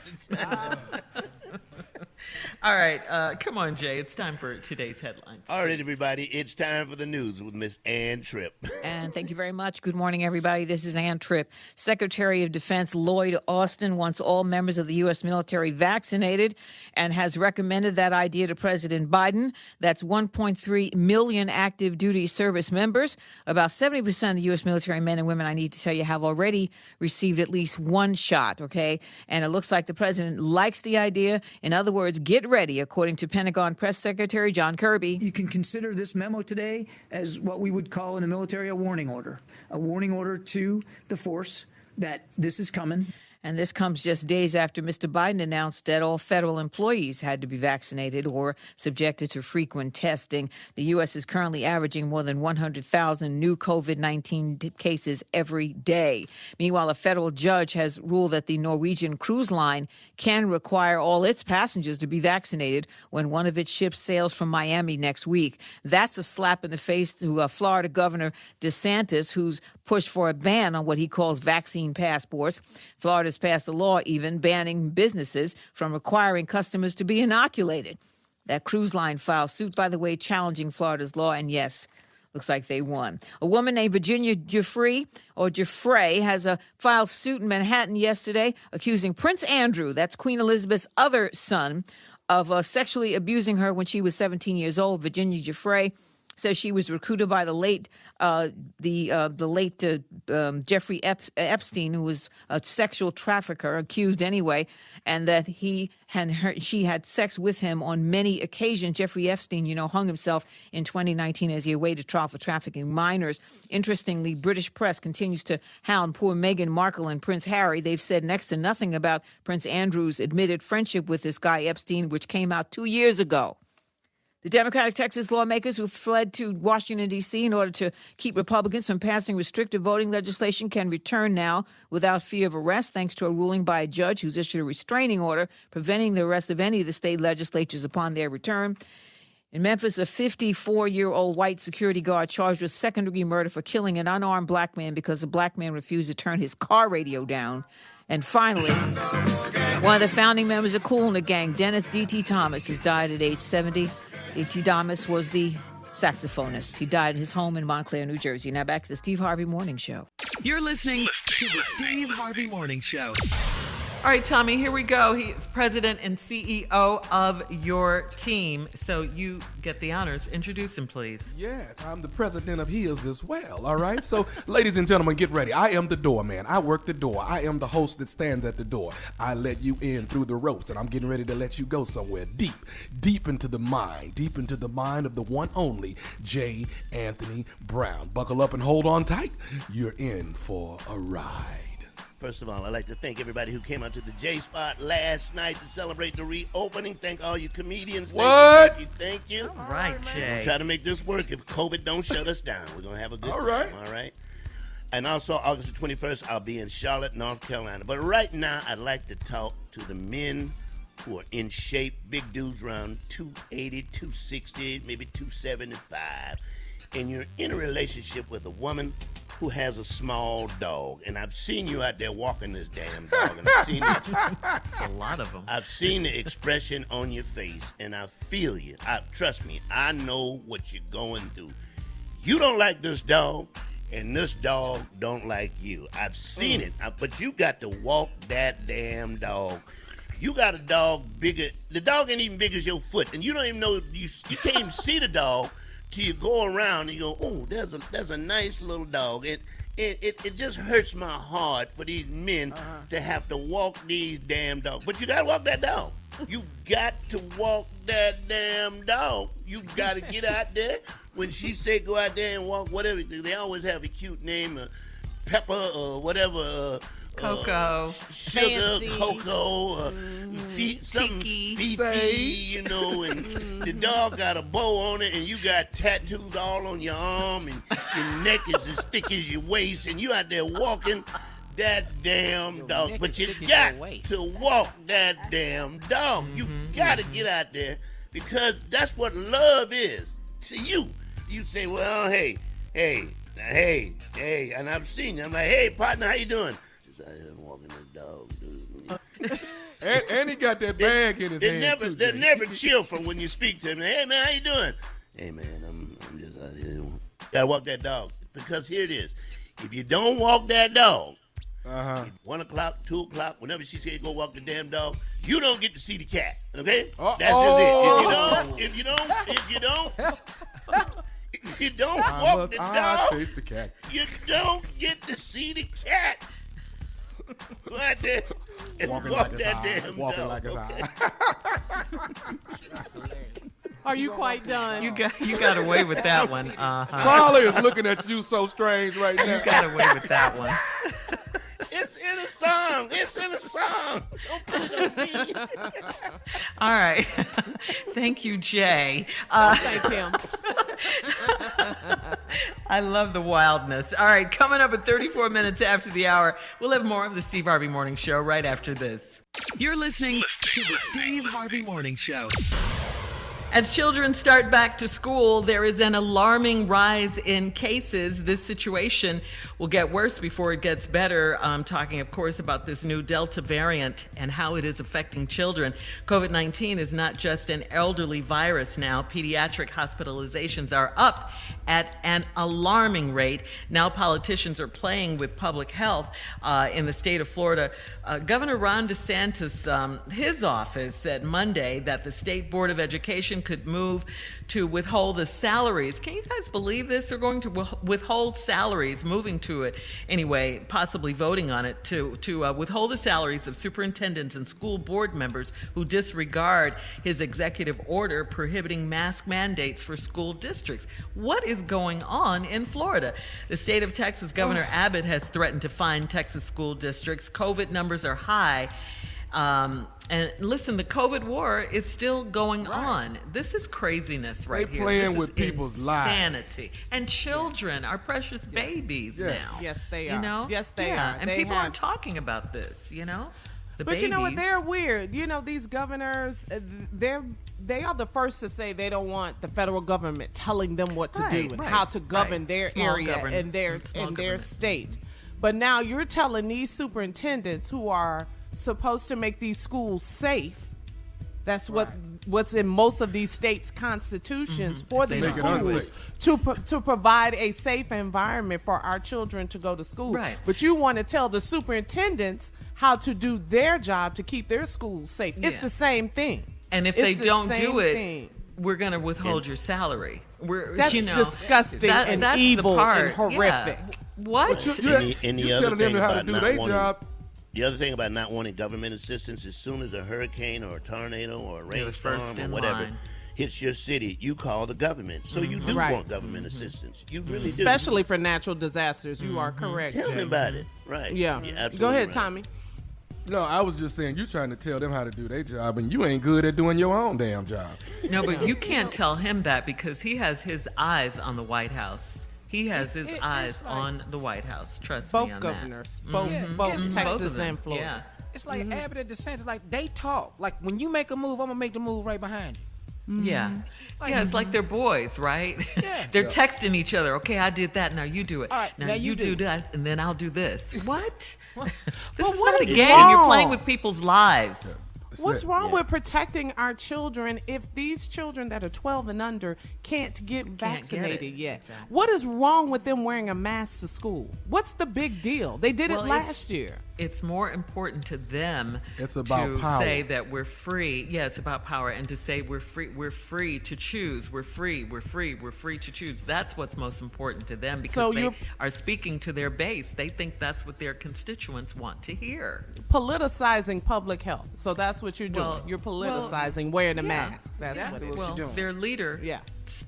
All right. Come on, Jay. It's time for today's headlines. All right, everybody. It's time for the news with Miss Ann Tripp. And thank you very much. Good morning, everybody. This is Ann Tripp. Secretary of Defense Lloyd Austin wants all members of the U.S. military vaccinated and has recommended that idea to President Biden. That's 1.3 million active duty service members. About 70% of the U.S. military men and women, I need to tell you, have already received at least one shot, okay? And it looks like the president likes the idea. In other words, get ready, according to Pentagon Press Secretary John Kirby. You can consider this memo today as what we would call in the military a warning order to the force that this is coming. And this comes just days after Mr. Biden announced that all federal employees had to be vaccinated or subjected to frequent testing. The U.S. is currently averaging more than 100,000 new COVID-19 cases every day. Meanwhile, a federal judge has ruled that the Norwegian cruise line can require all its passengers to be vaccinated when one of its ships sails from Miami next week. That's a slap in the face to Florida Governor DeSantis, who's pushed for a ban on what he calls vaccine passports. Florida's passed a law even banning businesses from requiring customers to be inoculated. That cruise line filed suit, by the way, challenging Florida's law, and yes, looks like they won. A woman named Virginia Giuffre has filed suit in Manhattan yesterday accusing Prince Andrew, that's Queen Elizabeth's other son, of sexually abusing her when she was 17 years old. Virginia Giuffre says she was recruited by the late Jeffrey Epstein, who was a sexual trafficker, accused anyway, and that she had sex with him on many occasions. Jeffrey Epstein, hung himself in 2019 as he awaited trial for trafficking minors. Interestingly, British press continues to hound poor Meghan Markle and Prince Harry. They've said next to nothing about Prince Andrew's admitted friendship with this guy Epstein, which came out 2 years ago. The Democratic Texas lawmakers who fled to Washington, D.C. in order to keep Republicans from passing restrictive voting legislation can return now without fear of arrest, thanks to a ruling by a judge who's issued a restraining order preventing the arrest of any of the state legislatures upon their return. In Memphis, a 54-year-old white security guard charged with second-degree murder for killing an unarmed black man because the black man refused to turn his car radio down. And finally, one of the founding members of Kool and the Gang, Dennis D.T. Thomas, has died at age 70. D.T. Thomas was the saxophonist. He died in his home in Montclair, New Jersey. Now back to the Steve Harvey Morning Show. You're listening to the Steve Harvey Morning Show. All right, Tommy, here we go. He's president and CEO of your team. So you get the honors. Introduce him, please. Yes, I'm the president of his as well, all right? So, ladies and gentlemen, get ready. I am the doorman. I work the door. I am the host that stands at the door. I let you in through the ropes, and I'm getting ready to let you go somewhere deep into the mind of the one only J. Anthony Brown. Buckle up and hold on tight. You're in for a ride. First of all, I'd like to thank everybody who came out to the J-Spot last night to celebrate the reopening. Thank all you comedians. What? Thank you. All right, Jay. Try to make this work if COVID don't shut us down. We're going to have a good time, all right? And also, August the 21st, I'll be in Charlotte, North Carolina. But right now, I'd like to talk to the men who are in shape, big dudes around 280, 260, maybe 275. And you're in a relationship with a woman who has a small dog, and I've seen you out there walking this damn dog, and I've seen a lot of them. I've seen the expression on your face, and I feel you. Trust me, I know what you're going through. You don't like this dog, and this dog don't like you. I've seen it, but you got to walk that damn dog. You got a dog bigger. The dog ain't even big as your foot, and you don't even know you can't even see the dog. Till you go around and you go, oh, there's a nice little dog. It just hurts my heart for these men to have to walk these damn dogs. But you gotta walk that dog. You got to walk that damn dog. You gotta get out there. When she say go out there and walk, whatever, they always have a cute name, Pepper or whatever. Coco, sugar, Fancy. Coco, something Fifi, and the dog got a bow on it, and you got tattoos all on your arm, and your neck is as thick as your waist, and you out there walking that damn dog. But you got to walk that damn dog. You got to get out there because that's what love is to you. You say, well, hey, and I've seen you. I'm like, hey, partner, how you doing? I am walking the dog, dude. and he got that bag in his hand, too. They're never chill from when you speak to him. Hey, man, how you doing? Hey, man, I'm just out here. Gotta walk that dog. Because here it is. If you don't walk that dog, 1 o'clock, 2 o'clock, whenever she says go walk the damn dog, you don't get to see the cat, okay? That's just it. If you don't walk the dog, chase the cat. You don't get to see the cat. Go out there and walk that damn dog. Like okay? Are you quite done? You got away with that one. Carly is looking at you so strange right now. You got away with that one. It's It's in a song. It's in a song. Don't put it on me. All right. Thank you, Jay. Thank him. I love the wildness. All right, coming up at 34 minutes after the hour, we'll have more of the Steve Harvey Morning Show right after this. You're listening to the Steve Harvey Morning Show. As children start back to school, there is an alarming rise in cases. This situation will get worse before it gets better. I'm talking, of course, about this new Delta variant and how it is affecting children. COVID-19 is not just an elderly virus now. Pediatric hospitalizations are up at an alarming rate. Now politicians are playing with public health in the state of Florida. Governor Ron DeSantis, his office said Monday that the State Board of Education could move to withhold the salaries. Can you guys believe this? They're going to withhold salaries, moving to it anyway, possibly voting on it, to withhold the salaries of superintendents and school board members who disregard his executive order prohibiting mask mandates for school districts. What is going on in Florida? The state of Texas Governor Abbott has threatened to fine Texas school districts. COVID numbers are high. And listen, the COVID war is still going on. This is craziness right here. They're playing with people's lives. Insanity. And children are precious babies now. Yes, they are. You know? Yes, they are. And people aren't talking about this, you know? But you know what? They're weird. You know, these governors, they are the first to say they don't want the federal government telling them what to do and how to govern their area and their state. But now you're telling these superintendents who are supposed to make these schools safe. That's what's in most of these states' constitutions for these schools to provide a safe environment for our children to go to school. Right. But you want to tell the superintendents how to do their job to keep their schools safe. Yeah. It's the same thing. And if they don't do it, we're going to withhold your salary. That's disgusting and that's evil and horrific. Yeah. What? You're telling them how to do their job. The other thing about not wanting government assistance, as soon as a hurricane or a tornado or a rainstorm or whatever hits your city, you call the government. So you do want government assistance. You really do. Especially for natural disasters. You are correct. Tell me about it. Right. Yeah. Go ahead, Tommy. No, I was just saying, you're trying to tell them how to do their job, and you ain't good at doing your own damn job. No, but you can't tell him that because he has his eyes on the White House. He has his eyes on the White House. Trust me on both governors, both Texas and Florida. Yeah. It's like Abbott and DeSantis, like they talk. Like when you make a move, I'm gonna make the move right behind you. Yeah. It's like they're boys, right? Yeah. They're texting each other. Okay, I did that. Now you do it. All right, now you do that, and then I'll do this. What? This is not a is game. wrong? You're playing with people's lives. What's wrong with protecting our children if these children that are 12 and under can't get vaccinated yet? Exactly. What is wrong with them wearing a mask to school? What's the big deal? They did it last year. It's more important to them to power. Say that we're free. Yeah, it's about power, and to say we're free to choose. We're free to choose. That's what's most important to them because they are speaking to their base. They think that's what their constituents want to hear. Politicizing public health. So that's what you're doing. You're politicizing wearing a mask. That's what you're doing. Their leader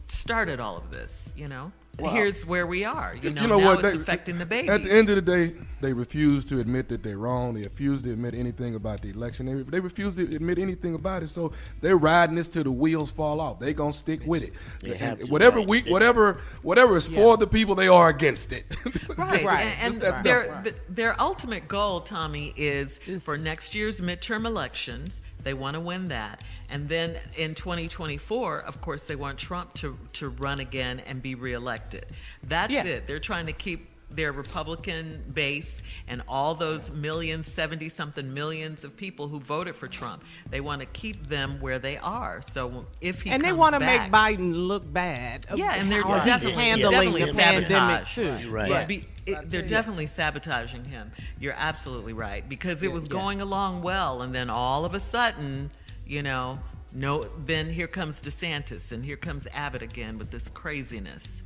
started all of this, you know. Wow. Here's where we are. You know now what? It's affecting the babies. At the end of the day, they refuse to admit that they're wrong. They refuse to admit anything about the election. They refuse to admit anything about it. So they're riding this till the wheels fall off. They're gonna stick with it. They have to, whatever is for the people, they are against it. Right. And their ultimate goal, Tommy, is for next year's midterm elections. They want to win that. And then in 2024, of course, they want Trump to run again and be reelected. That's it. They're trying to keep their Republican base and all those 70-something millions of people who voted for Trump. They want to keep them where they are. So if he and they want to make Biden look bad. Yeah, and they're handling the pandemic too. Right. They're definitely sabotaging him. You're absolutely right because it was going along well, and then all of a sudden, you know, then here comes DeSantis and here comes Abbott again with this craziness.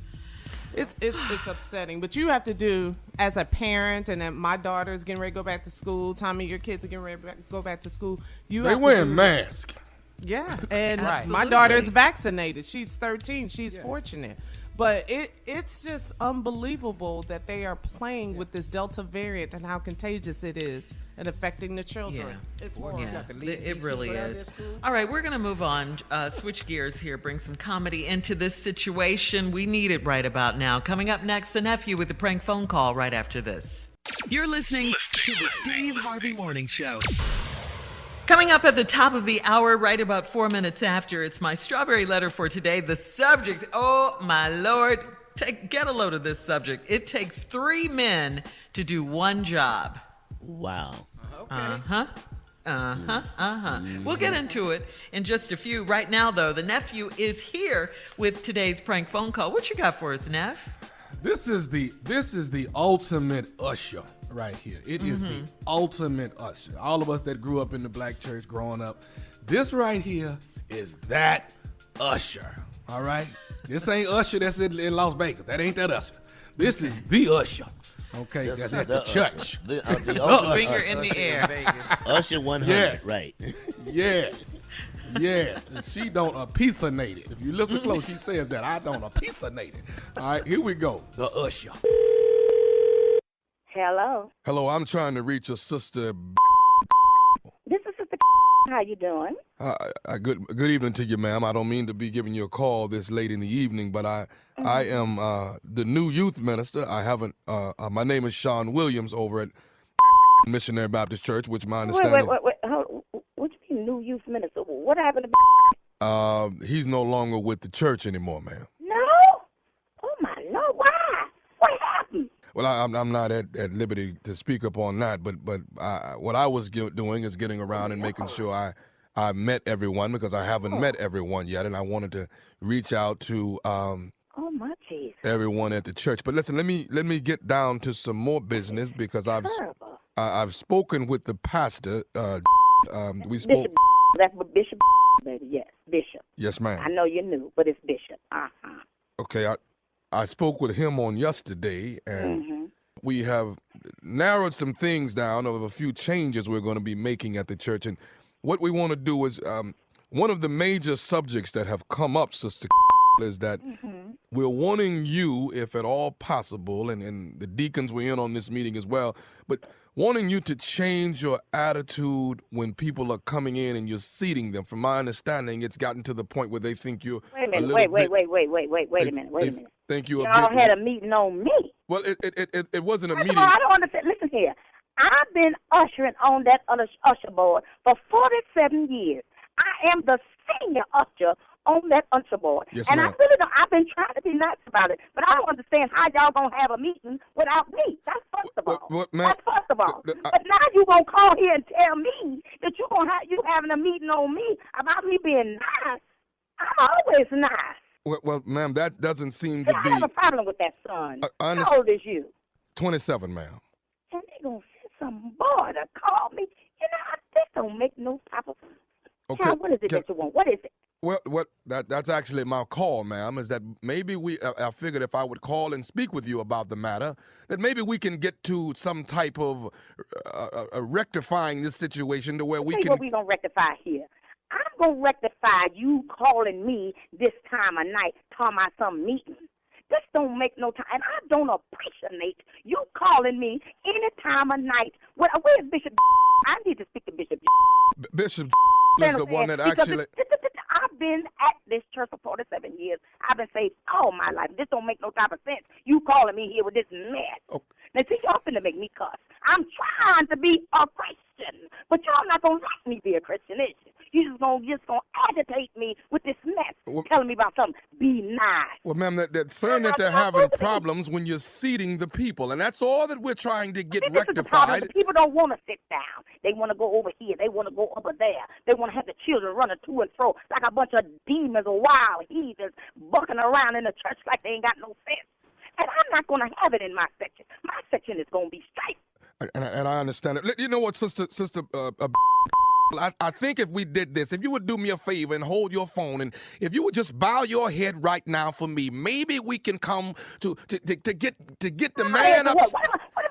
It's upsetting, but you have to do as a parent, and then my daughter's getting ready to go back to school. Tommy, your kids are getting ready to go back to school. They wearing masks. Yeah, and my daughter is vaccinated. She's 13. She's fortunate. But it's just unbelievable that they are playing with this Delta variant and how contagious it is and affecting the children. Yeah. It's horrible. Yeah. It really is. All right, we're going to move on, switch gears here, bring some comedy into this situation. We need it right about now. Coming up next, the nephew with the prank phone call right after this. You're listening to the Steve Harvey Morning Show. Coming up at the top of the hour, right about 4 minutes after, it's my strawberry letter for today. The subject, oh my Lord, get a load of this subject. It takes 3 men to do one job. Wow. Okay. We'll get into it in just a few. Right now, though, the nephew is here with today's prank phone call. What you got for us, Neff? This is the ultimate usher right here. It is the ultimate usher. All of us that grew up in the black church growing up, this right here is that usher. All right? This ain't usher that's in Las Vegas. That ain't that usher. This is the usher. Okay, that's at the church. The finger in the air. Usher 100, yes. Right. Yes. Yes, and she don't appeasonate it. If you listen close, she says that. I don't appeasonate it. All right, here we go. The usher. Hello. Hello, I'm trying to reach a sister. This is Sister. How you doing? Good evening to you, ma'am. I don't mean to be giving you a call this late in the evening, but I am the new youth minister. I haven't. My name is Sean Williams over at Missionary Baptist Church, which my understanding. Wait. What do you mean, new youth minister? What happened to? He's no longer with the church anymore, ma'am. No. Oh my Lord, why? What happened? Well, I'm not at liberty to speak up on that, but what I was doing is getting around and making sure I met everyone, because I haven't met everyone yet, and I wanted to reach out to oh my Jesus. everyone at the church. But listen, let me get down to some more business, because I've spoken with the pastor. We spoke. Bishop, that's what Bishop, baby. Yes, Bishop. Yes, ma'am. I know you're new, but it's Bishop. Okay, I spoke with him on yesterday, and we have narrowed some things down of a few changes we're going to be making at the church. And what we want to do is, one of the major subjects that have come up, Sister, is that we're wanting you, if at all possible, and the deacons were in on this meeting as well, but wanting you to change your attitude when people are coming in and you're seating them. From my understanding, it's gotten to the point where they think you're Wait a minute. Wait a minute. Think you Y'all had a meeting on me. Well, it wasn't a meeting. I don't understand. Listen here. I've been ushering on that usher board for 47 years. I am the senior usher on that usher board. Yes, and ma'am. I really don't. I've been trying to be nice about it, but I don't understand how y'all gonna have a meeting without me. That's first of all. That's first of all. But now you gonna call here and tell me that you having a meeting on me about me being nice. I'm always nice. Well, ma'am, that doesn't seem to be. I have a problem with that, son. How old is you? 27, ma'am. And they gonna send some boy to call me. You know, this don't make no type of. Okay. Child, what is it that you want? What is it? Well, that's actually my call, ma'am, is that maybe I figured if I would call and speak with you about the matter, that maybe we can get to some type of rectifying this situation to where we can. What we gonna rectify here? I'm gonna rectify you calling me this time of night, talking about some meeting. This don't make no time, and I don't appreciate you calling me any time of night. Where's Bishop? I need to speak to Bishop. Bishop is the one that actually. I've been at this church for 47 years. I've been saved all my life. This don't make no type of sense. You calling me here with this mess. Oh. Now, see, y'all finna make me cuss. I'm trying to be a Christian, but y'all not gonna let me be a Christian, is you? You just gonna agitate me with this mess, telling me about something. Be nice. Well, ma'am, that's saying that they're having problems when you're seating the people, and that's all that we're trying to get rectified. The people don't want to sit down. They want to go over here. They want to go over there. They want to have the children running to and fro like a bunch of demons or wild heathens bucking around in the church like they ain't got no sense. And I'm not going to have it in my section. My section is going to be straight. And I understand it. You know what, sister, I think if we did this, if you would do me a favor and hold your phone, and if you would just bow your head right now for me, maybe we can come to get the man up.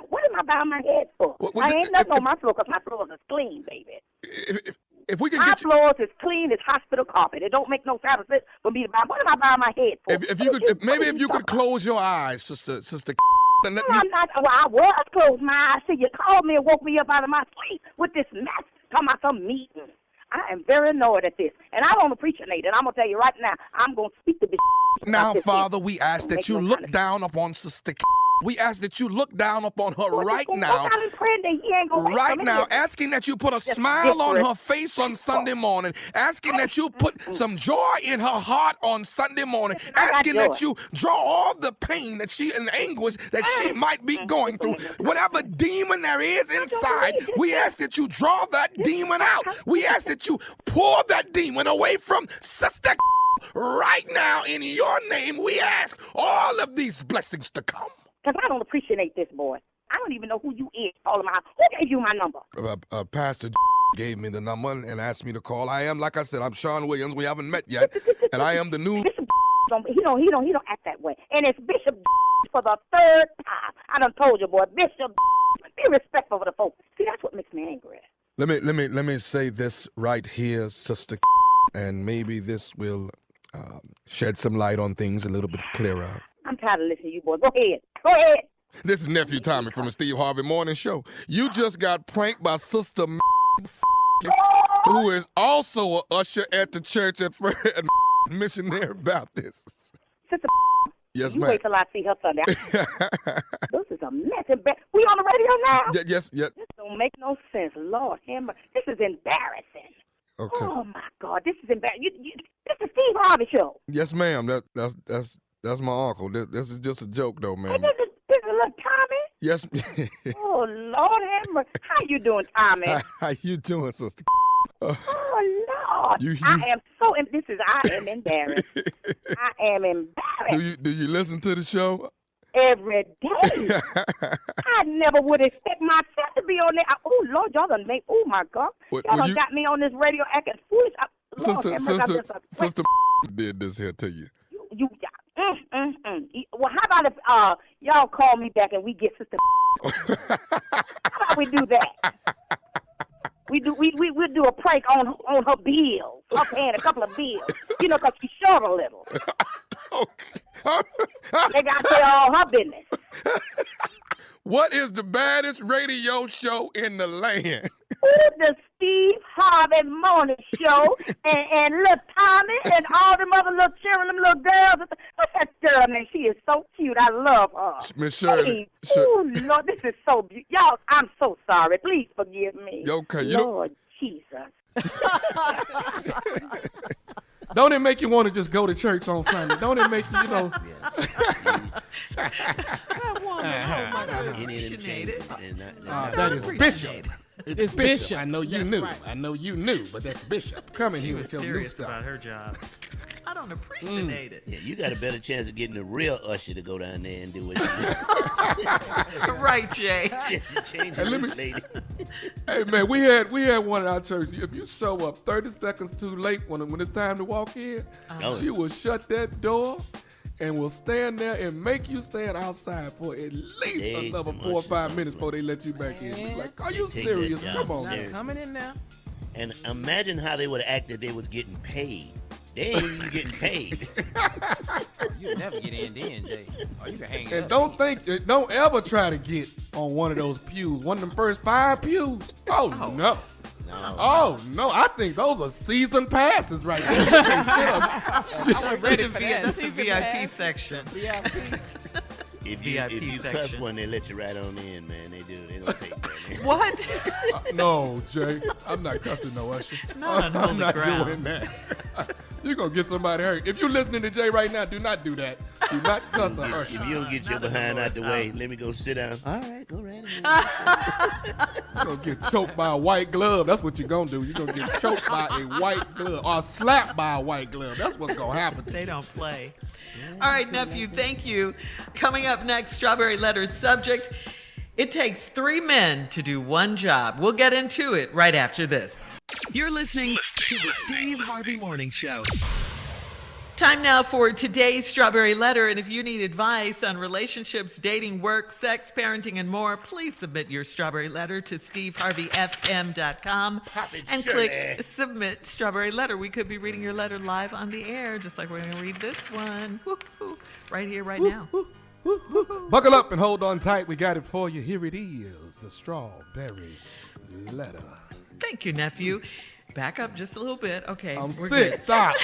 What am I bowing my head for? I ain't nothing on my floor, because my floor is clean, baby. If we can my get you, floors is clean as hospital carpet. It don't make no sense for me to buy. What am I buying my head for? if you could, maybe if you could close your eyes, sister. And let me, I'm not. Well, I was closed my eyes. See, you called me and woke me up out of my sleep with this mess. Talking about some meeting. I am very annoyed at this, and I don't appreciate it. And I'm gonna tell you right now, I'm gonna speak to this. now, Father, we ask that you look down upon Sister. We ask that you look down upon her right now. Right now, asking that you put a smile on her face on Sunday morning. Asking that you put some joy in her heart on Sunday morning. Asking that you draw all the pain that she and anguish that she might be going through. Whatever demon there is inside, we ask that you draw that demon out. We ask that you pour that demon away from Sister. Right now, in your name, we ask all of these blessings to come. Because I don't appreciate this, boy. I don't even know who you is calling my house. Who gave you my number? Pastor gave me the number and asked me to call. I am, like I said, I'm Sean Williams. We haven't met yet, and I am the new. Bishop he don't act that way. And it's Bishop for the third time. I done told you, boy, Bishop. Be respectful for the folks. See, that's what makes me angry. Let me say this right here, Sister, and maybe this will shed some light on things a little bit clearer. I'm tired of listening to you, boy. Go ahead. This is Nephew Tommy from the Steve Harvey Morning Show. You just got pranked by Sister who is also an usher at the church at Missionary Baptist. Sister yes, you ma'am. Wait till I see her Sunday. This is a mess. We on the radio now? Yes. This don't make no sense. Lord, this is embarrassing. Okay. Oh, my God. This is embarrassing. This is Steve Harvey Show. Yes, ma'am. That's my uncle. This is just a joke, though, ma'am. Hey, this is little Tommy? Yes. Oh, Lord have mercy. How you doing, Tommy? How you doing, Sister? Oh, Lord. I am embarrassed. I am embarrassed. Do you listen to the show? Every day. I never would expect myself to be on there. Oh, Lord, y'all done make, oh, my God. Y'all done got me on this radio acting foolish. Sister did this here to you. Well, how about if y'all call me back and we get Sister How about we do that? We'll do a prank on her bills. Her paying a couple of bills. Because she's short a little. Okay. They got to say all her business. What is the baddest radio show in the land? The Steve Harvey Morning Show, and little Tommy, and all them other little children, them little girls. What's that girl name? She is so cute. I love her. Miss Shirley. Oh, Lord, this is so beautiful. Y'all, I'm so sorry. Please forgive me. Okay. Lord Jesus. Don't it make you want to just go to church on Sunday? Don't it make you, that is Bishop. It's Bishop. I know you knew. Right. I know you knew, but that's Bishop. Come in here with your new stuff. About her job. I don't appreciate it. Yeah, you got a better chance of getting a real usher to go down there and do what you do. Right, Jay. Change this lady. Hey, man, we had one at our church. If you show up 30 seconds too late when it's time to walk in, she will shut that door and will stand there and make you stand outside for at least another 4 or 5 minutes before they let you back in. Like, are you serious? Come on. Now, coming in now. And imagine how they would act if they was getting paid. They ain't even getting paid. You'll never get in then, Jay. Or you can hang it and up. don't ever try to get on one of those pews. One of them first 5 pews. Oh, no. Oh, no. I think those are season passes right there. I'm ready for that. That's the VIP section. If you cuss one, they let you right on in, man. They do. They don't take that, man. What? No, Jay. I'm not cussing no usher. I'm not doing that. You're going to get somebody hurt. If you're listening to Jay right now, do not do that. Do not cuss an usher. If you don't get your behind out the way, let me go sit down. All right, go right ahead. You're going to get choked by a white glove. That's what you're going to do. You're going to get choked by a white glove or slapped by a white glove. That's what's going to happen to you. They don't play. All right, nephew, thank you. Coming up next, Strawberry Letter subject. It takes 3 men to do one job. We'll get into it right after this. You're listening to the Steve Harvey Morning Show. Time now for today's Strawberry Letter. And if you need advice on relationships, dating, work, sex, parenting, and more, please submit your Strawberry Letter to steveharveyfm.com and click Submit Strawberry Letter. We could be reading your letter live on the air, just like we're going to read this one. Woo-hoo. Right here, right now. Buckle up and hold on tight. We got it for you. Here it is, the Strawberry Letter. Thank you, nephew. Back up just a little bit. Okay. I'm we're sick. Good. Stop.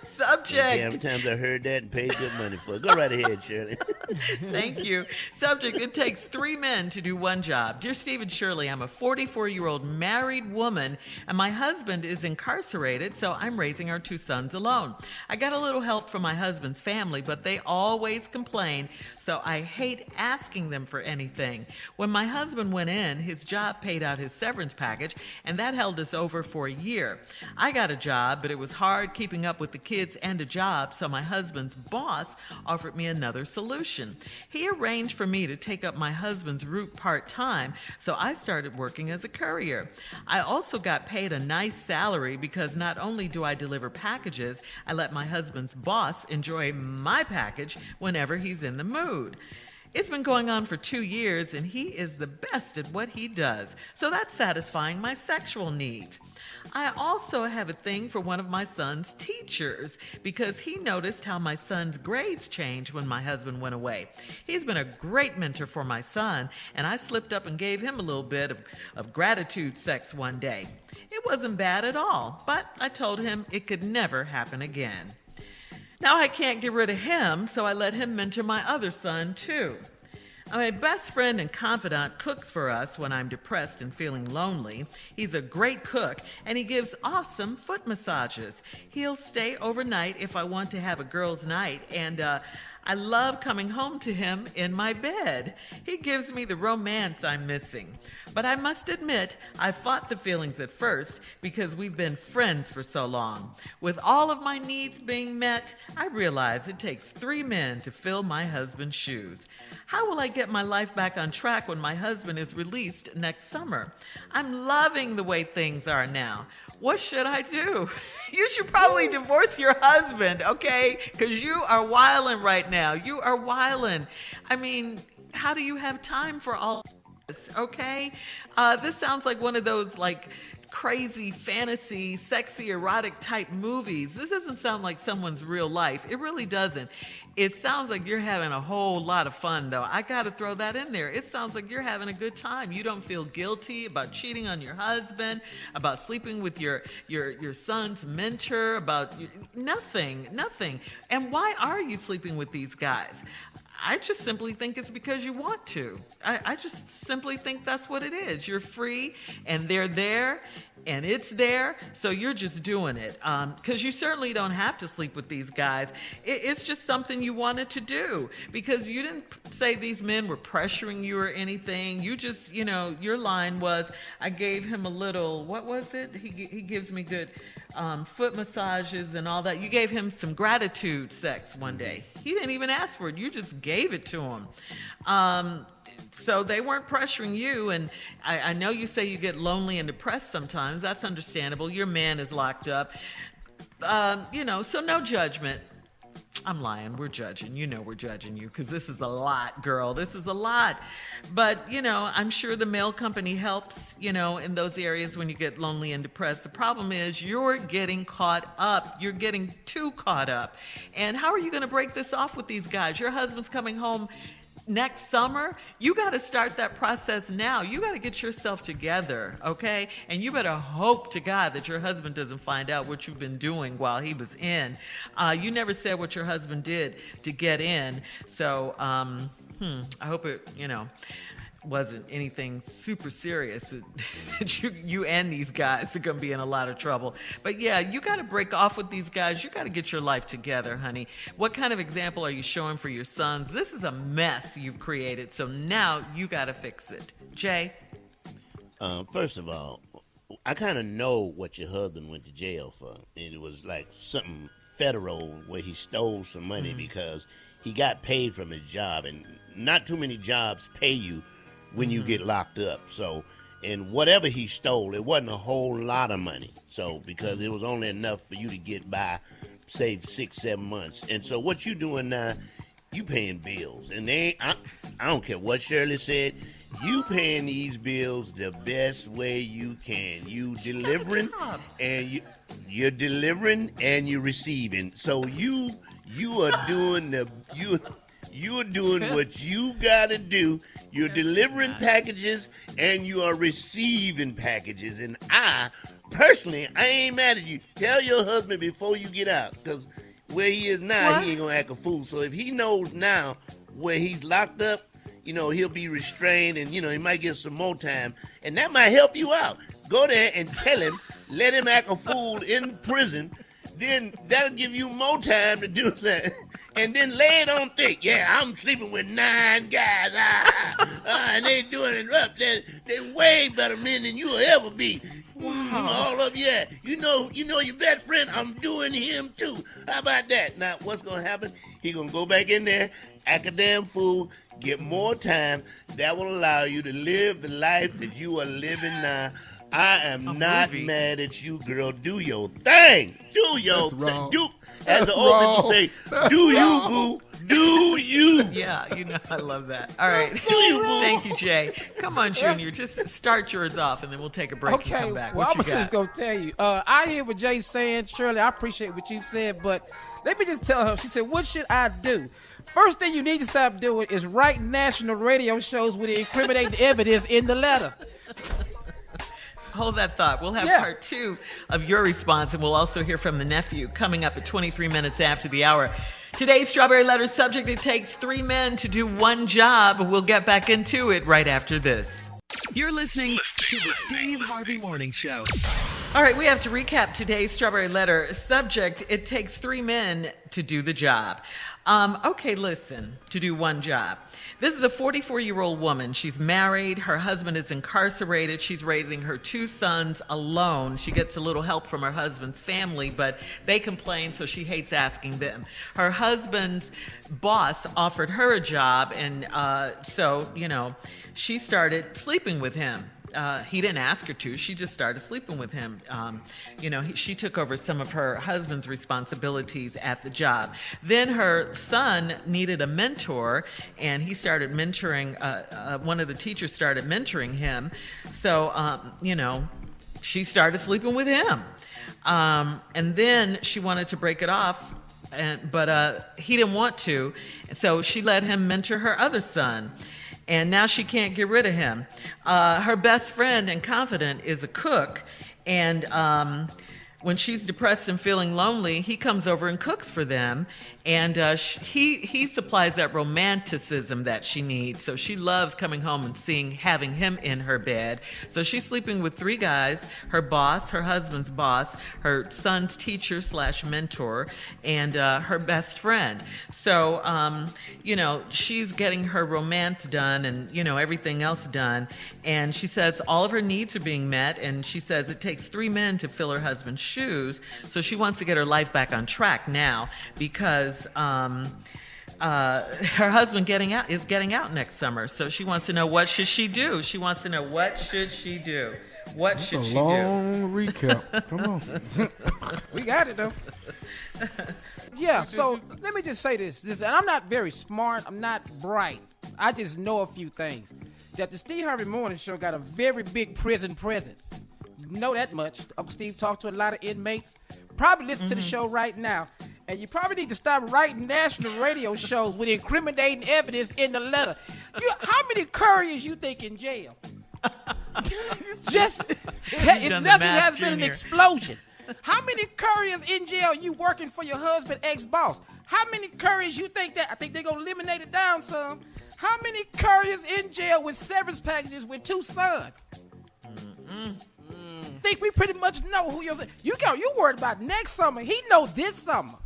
Subject. Okay, every time I heard that and paid good money for it. Go right ahead, Shirley. Thank you. Subject, it takes 3 men to do one job. Dear Steve and Shirley, I'm a 44-year-old married woman, and my husband is incarcerated, so I'm raising our 2 sons alone. I got a little help from my husband's family, but they always complain, so I hate asking them for anything. When my husband went in, his job paid out his severance package, and that held us over for a year. I got a job, but it was hard keeping up with the kids and a job, so my husband's boss offered me another solution. He arranged for me to take up my husband's route part-time, so I started working as a courier. I also got paid a nice salary because not only do I deliver packages, I let my husband's boss enjoy my package whenever he's in the mood. It's been going on for 2 years, and he is the best at what he does, so that's satisfying my sexual needs. I also have a thing for one of my son's teachers because he noticed how my son's grades changed when my husband went away. He's been a great mentor for my son, and I slipped up and gave him a little bit of gratitude sex one day. It wasn't bad at all, but I told him it could never happen again. Now I can't get rid of him, so I let him mentor my other son too. My best friend and confidant cooks for us when I'm depressed and feeling lonely. He's a great cook, and he gives awesome foot massages. He'll stay overnight if I want to have a girls' night, and I love coming home to him in my bed. He gives me the romance I'm missing. But I must admit, I fought the feelings at first because we've been friends for so long. With all of my needs being met, I realize it takes 3 men to fill my husband's shoes. How will I get my life back on track when my husband is released next summer? I'm loving the way things are now. What should I do? You should probably divorce your husband, okay? Because you are wildin' right now. You are wildin'. I mean, how do you have time for all this, okay? This sounds like one of those, like, crazy fantasy, sexy, erotic type movies. This doesn't sound like someone's real life. It really doesn't. It sounds like you're having a whole lot of fun, though. I got to throw that in there. It sounds like you're having a good time. You don't feel guilty about cheating on your husband, about sleeping with your son's mentor, about nothing. And why are you sleeping with these guys? I just simply think it's because you want to. I just simply think that's what it is. You're free, and they're there, and it's there, so you're just doing it. Because you certainly don't have to sleep with these guys. It's just something you wanted to do, because you didn't say these men were pressuring you or anything. You just, your line was, I gave him a little, what was it? He gives me good foot massages and all that. You gave him some gratitude sex one day. He didn't even ask for it. You just gave it to him. So they weren't pressuring you. And I know you say you get lonely and depressed sometimes. That's understandable. Your man is locked up. So no judgment. I'm lying. We're judging. We're judging you because this is a lot, girl. This is a lot. But, I'm sure the mail company helps, in those areas when you get lonely and depressed. The problem is you're getting caught up. You're getting too caught up. And how are you going to break this off with these guys? Your husband's coming home next summer. You got to start that process now. You got to get yourself together, okay? And you better hope to God that your husband doesn't find out what you've been doing while he was in. You never said what your husband did to get in. So, I hope it, wasn't anything super serious that you and these guys are going to be in a lot of trouble. But yeah, you got to break off with these guys. You got to get your life together, honey. What kind of example are you showing for your sons? This is a mess you've created, so now you got to fix it. Jay? First of all, I kind of know what your husband went to jail for. And it was like something federal where he stole some money because he got paid from his job, and not too many jobs pay you when you get locked up. So, and whatever he stole, it wasn't a whole lot of money. So, because it was only enough for you to get by say 6-7 months. And so what you doing now, you paying bills. And I don't care what Shirley said, you paying these bills the best way you can. You delivering and you're delivering and you're receiving. So you are doing you're doing what you gotta do. You're delivering packages and you are receiving packages. And personally, I ain't mad at you. Tell your husband before you get out, because where he is now, he ain't gonna act a fool. So if he knows now where he's locked up, he'll be restrained and, he might get some more time. And that might help you out. Go there and tell him, let him act a fool in prison. Then that'll give you more time to do that. And then lay it on thick. Yeah, I'm sleeping with 9 guys. And they doing it up. They're way better men than you'll ever be. All of you. You know your best friend, I'm doing him too. How about that? Now, what's going to happen? He going to go back in there, act a damn fool, get more time. That will allow you to live the life that you are living now. I am not mad at you, girl. Do your thing. Do your thing. As the old people say, do you, boo. Do you. Yeah, I love that. All right. Thank you, Jay. Come on, Junior. Just start yours off, and then we'll take a break and come back. Well, I'm just going to tell you. I hear what Jay's saying. Shirley, I appreciate what you've said, but let me just tell her. She said, what should I do? First thing you need to stop doing is write national radio shows with incriminating evidence in the letter. Hold that thought. We'll have part 2 of your response, and we'll also hear from the nephew coming up at 23 minutes after the hour. Today's Strawberry Letter subject, it takes 3 men to do one job. We'll get back into it right after this. You're listening to the Steve Harvey Morning Show. All right, we have to recap today's Strawberry Letter subject. It takes 3 men to do the job. Okay, listen, to do one job. This is a 44-year-old woman. She's married. Her husband is incarcerated. She's raising her 2 sons alone. She gets a little help from her husband's family, but they complain, so she hates asking them. Her husband's boss offered her a job, and she started sleeping with him. He didn't ask her to. She just started sleeping with him. She took over some of her husband's responsibilities at the job. Then her son needed a mentor, and he started mentoring. One of the teachers started mentoring him. So, she started sleeping with him. And then she wanted to break it off, but he didn't want to. So she let him mentor her other son. And now she can't get rid of him. Her best friend and confidant is a cook. And when she's depressed and feeling lonely, he comes over and cooks for them. And he supplies that romanticism that she needs. So she loves coming home and having him in her bed. So she's sleeping with 3 guys, her boss, her husband's boss, her son's teacher / mentor, and her best friend. So, she's getting her romance done and, everything else done. And she says all of her needs are being met. And she says it takes 3 men to fill her husband's shoes. So she wants to get her life back on track now because her husband is getting out next summer. So she wants to know, what should she do? She wants to know, what should she do? What should she do? That's a long recap. Come on. We got it, though. Yeah, so let me just say this. And I'm not very smart. I'm not bright. I just know a few things. That the Steve Harvey Morning Show got a very big prison presence. Know that much. Uncle Steve talked to a lot of inmates. Probably listen to the show right now. And you probably need to stop writing national radio shows with incriminating evidence in the letter. How many couriers you think in jail? It has been an explosion. How many couriers in jail you working for your husband, ex-boss? How many couriers you think that? I think they're going to eliminate it down some. How many couriers in jail with severance packages with 2 sons? Think we pretty much know who you worried about next summer. He know this summer.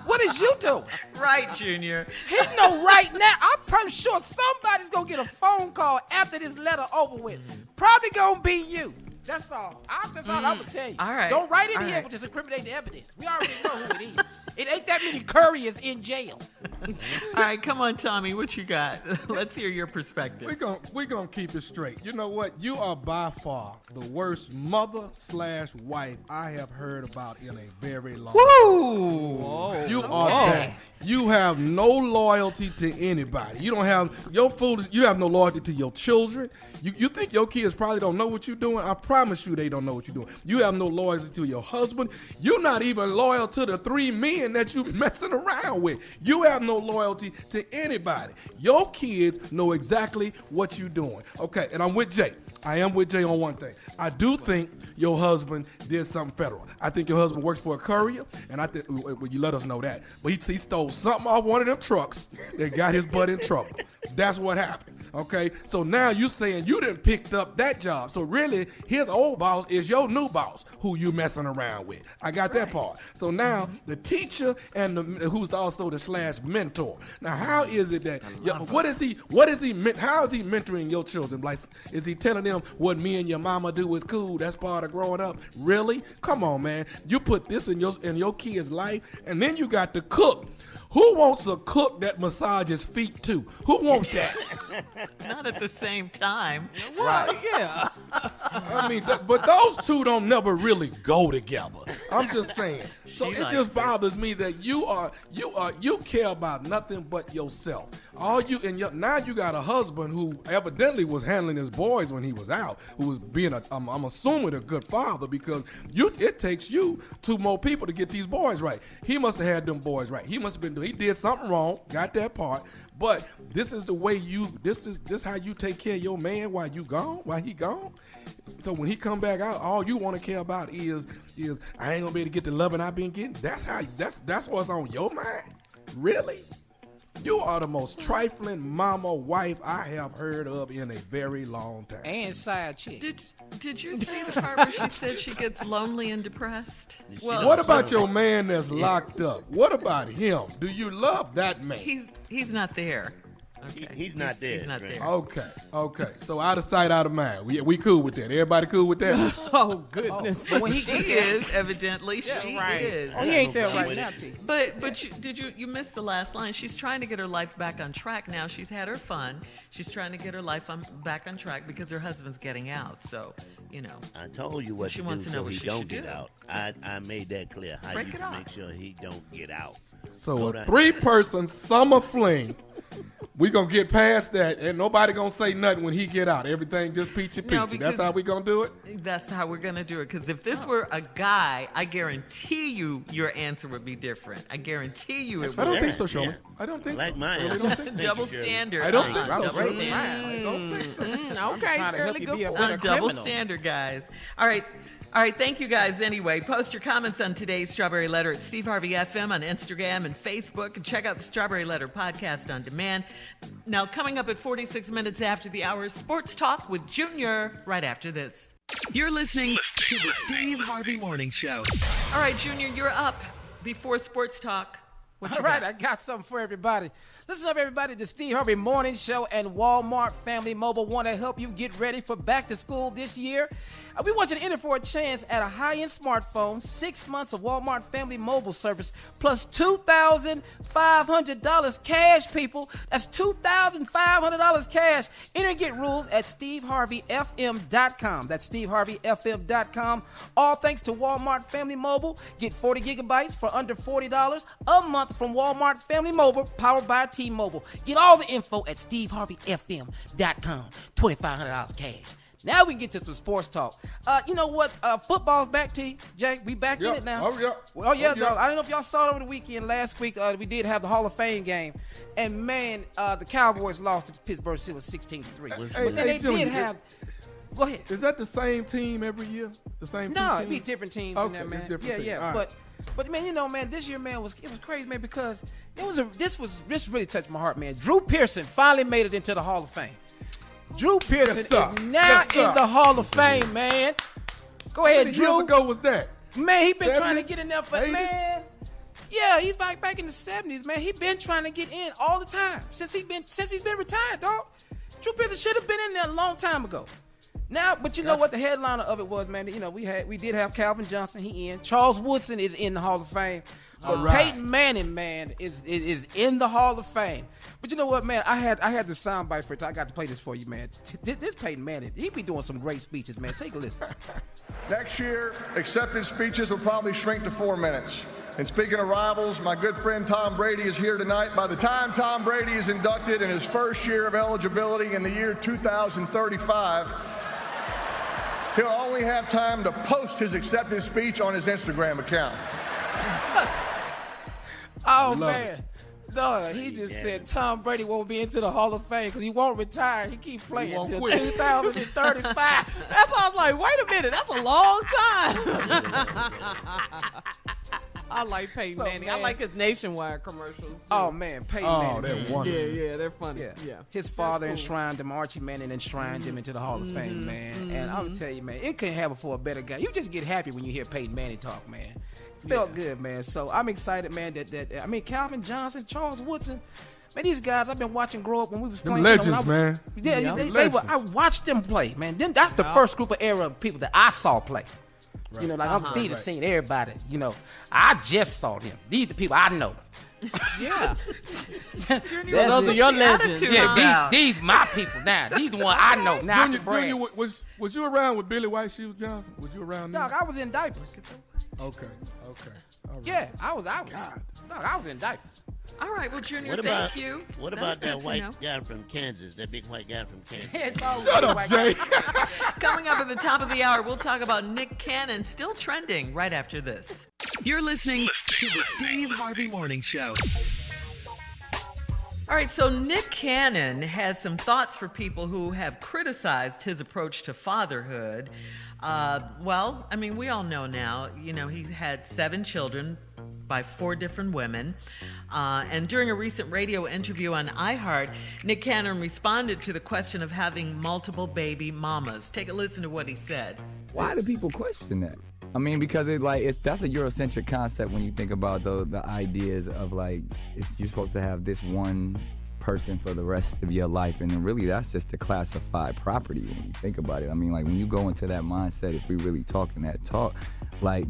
What is you doing? Right, Junior. He know right now. I'm pretty sure somebody's gonna get a phone call after this letter over with. Probably gonna be you. That's all. That's all I'm gonna tell you. All right. Don't write it All here, right. but just incriminate the evidence. We already know who it is. It ain't that many couriers in jail. All right, come on, Tommy. What you got? Let's hear your perspective. We're gonna keep it straight. You know what? You are by far the worst mother/wife I have heard about in a very long time. Woo! You are that. You have no loyalty to anybody. You don't have your food. You have no loyalty to your children. You think your kids probably don't know what you're doing? I promise you they don't know what you're doing. You have no loyalty to your husband. You're not even loyal to the 3 men that you messing around with. You have no loyalty to anybody. Your kids know exactly what you're doing. Okay, and I'm with Jay. I am with Jay on one thing. I do think your husband did something federal. I think your husband works for a courier, and I think well, you let us know that. But he stole something off one of them trucks that got his butt in trouble. That's what happened. Okay, so now you saying you done picked up that job. So really, his old boss is your new boss who you messing around with. I got that part. So now the teacher and who's also the / mentor. Now how is it that how is he mentoring your children? Like, is he telling them what me and your mama do is cool? That's part of growing up. Really? Come on, man. You put this in your kid's life, and then you got to cook. Who wants a cook that massages feet too? Who wants that? Not at the same time. Right, yeah. I mean, but those two don't never really go together. I'm just saying. So it just bothers me that you care about nothing but yourself. Now you got a husband who evidently was handling his boys when he was out, who was being I'm assuming a good father, because it takes you 2 more people to get these boys right. He must have had them boys right. He must have been he did something wrong, got that part. But this is the way this how you take care of your man while he gone. So when he come back out, all you want to care about is I ain't gonna be able to get the loving I've been getting. That's what's on your mind. Really? You are the most trifling mama wife I have heard of in a very long time. And side chick. Did you see the part where she said she gets lonely and depressed? Well, what about your man that's locked up? What about him? Do you love that man? He's not there. Okay. He's not there. He's not there. Okay. So out of sight, out of mind. We cool with that. Everybody cool with that? Oh goodness. But when she is evidently she is. Oh, he ain't there right now, T. But you missed the last line. She's trying to get her life back on track now. She's had her fun. She's trying to get her life back on track because her husband's getting out. So I told you what she to wants do to know so what he she don't should get do. out. I made that clear. How Break you it can off. make sure he don't get out. So a 3-person summer fling. We gonna get past that, and nobody gonna say nothing when he get out. Everything just peachy peachy. That's how we gonna do it. That's how we're gonna do it. Because if this were a guy, I guarantee you your answer would be different. I guarantee you it would. I don't think so, Shirley. I don't think like so. mine. Really don't think so. Double standard. I don't think so. Double Shirley. standard. I don't think so. Okay, trying to help Shirley, you good be a point. better Double criminal. standard, guys. All right, thank you guys anyway. Post your comments on today's Strawberry Letter at Steve Harvey FM on Instagram and Facebook, and check out the Strawberry Letter podcast on demand. Now, coming up at 46 minutes after the hour, Sports Talk with Junior right after this. You're listening to the Steve Harvey Morning Show. All right, Junior, you're up before Sports Talk. What you All right, got? I got something for everybody. Listen up, everybody. The Steve Harvey Morning Show and Walmart Family Mobile want to help you get ready for back to school this year. We want you to enter for a chance at a high-end smartphone, 6 months of Walmart Family Mobile service, plus $2,500 cash, people. That's $2,500 cash. Enter and get rules at SteveHarveyFM.com. That's SteveHarveyFM.com. All thanks to Walmart Family Mobile. Get 40 gigabytes for under $40 a month from Walmart Family Mobile, powered by T-Mobile. Get all the info at SteveHarveyFM.com. $2,500 cash. Now we can get to some sports talk. You know what? Football's back, T. Jay, we back in it now. Oh, yeah. Oh, yeah, dog. I don't know if y'all saw it over the weekend. Last week, we did have the Hall of Fame game. And, man, the Cowboys lost to the Pittsburgh Steelers 16-3. Hey, They Jimmy, did have... Go ahead. Is that the same team every year? The same No, team? it'd be different teams Okay, in there, man. it's different teams. Yeah. All right. But man, man, this year, man, it was crazy, man, because this really touched my heart, man. Drew Pearson finally made it into the Hall of Fame. Drew Pearson is now in the Hall of Fame, man. Go ahead, How many Drew. years ago was that? Man, he been 70s, trying to get in there for 80s? man. Yeah, he's back in the 70s, man. He been trying to get in all the time since he's been retired, dog. Drew Pearson should have been in there a long time ago. Now, but you know what the headliner of it was, man? You know, we did have Calvin Johnson. He in. Charles Woodson is in the Hall of Fame. But Peyton Manning, man, is in the Hall of Fame. But you know what, man? I had the soundbite for it. I got to play this for you, man. This Peyton Manning, he be doing some great speeches, man. Take a listen. Next year, acceptance speeches will probably shrink to 4 minutes. And speaking of rivals, my good friend Tom Brady is here tonight. By the time Tom Brady is inducted in his first year of eligibility in the year 2035, he'll only have time to post his acceptance speech on his Instagram account. Oh, man. No, he just said Tom Brady won't be into the Hall of Fame because he won't retire. He keep playing until 2035. That's why I was like, wait a minute. That's a long time. I like Peyton Manning. Man. I like his Nationwide commercials. Oh, man. Peyton Manning. Oh, they're wonderful. Yeah, they're funny. Yeah. His father enshrined him, Archie Manning enshrined him into the Hall of Fame, man. And I'm tell you, man, it couldn't happen for a better guy. You just get happy when you hear Peyton Manning talk, man. Felt good, man. So I'm excited, man. That Calvin Johnson, Charles Woodson, man, these guys I've been watching grow up when we was playing. Legends, man. Yeah, they were. I watched them play, man. That's the first group of era of people that I saw play. Right. You know, like Uncle Steve has seen everybody. You know, I just saw them. These the people I know. Yeah. Those are your legends. Yeah, these my people now. These the one I know. Now Junior, was you around with Billy White Shoes Johnson? Was you around there? Dog, I was in diapers. Okay. All right. Yeah, I was in diapers. All right, well, Junior, thank you. What about that white guy from Kansas, that big white guy from Kansas? Shut up, Jay. Coming up at the top of the hour, we'll talk about Nick Cannon, still trending right after this. You're listening to the Steve Harvey Morning Show. All right, so Nick Cannon has some thoughts for people who have criticized his approach to fatherhood. Well, I mean, we all know now, you know, he's had 7 children by 4 different women. And during a recent radio interview on iHeart, Nick Cannon responded to the question of having multiple baby mamas. Take a listen to what he said. Why do people question that? I mean, because that's a Eurocentric concept when you think about the ideas of you're supposed to have this one person for the rest of your life, and then really that's just a classified property when you think about it. I mean, when you go into that mindset, if we really talking that talk,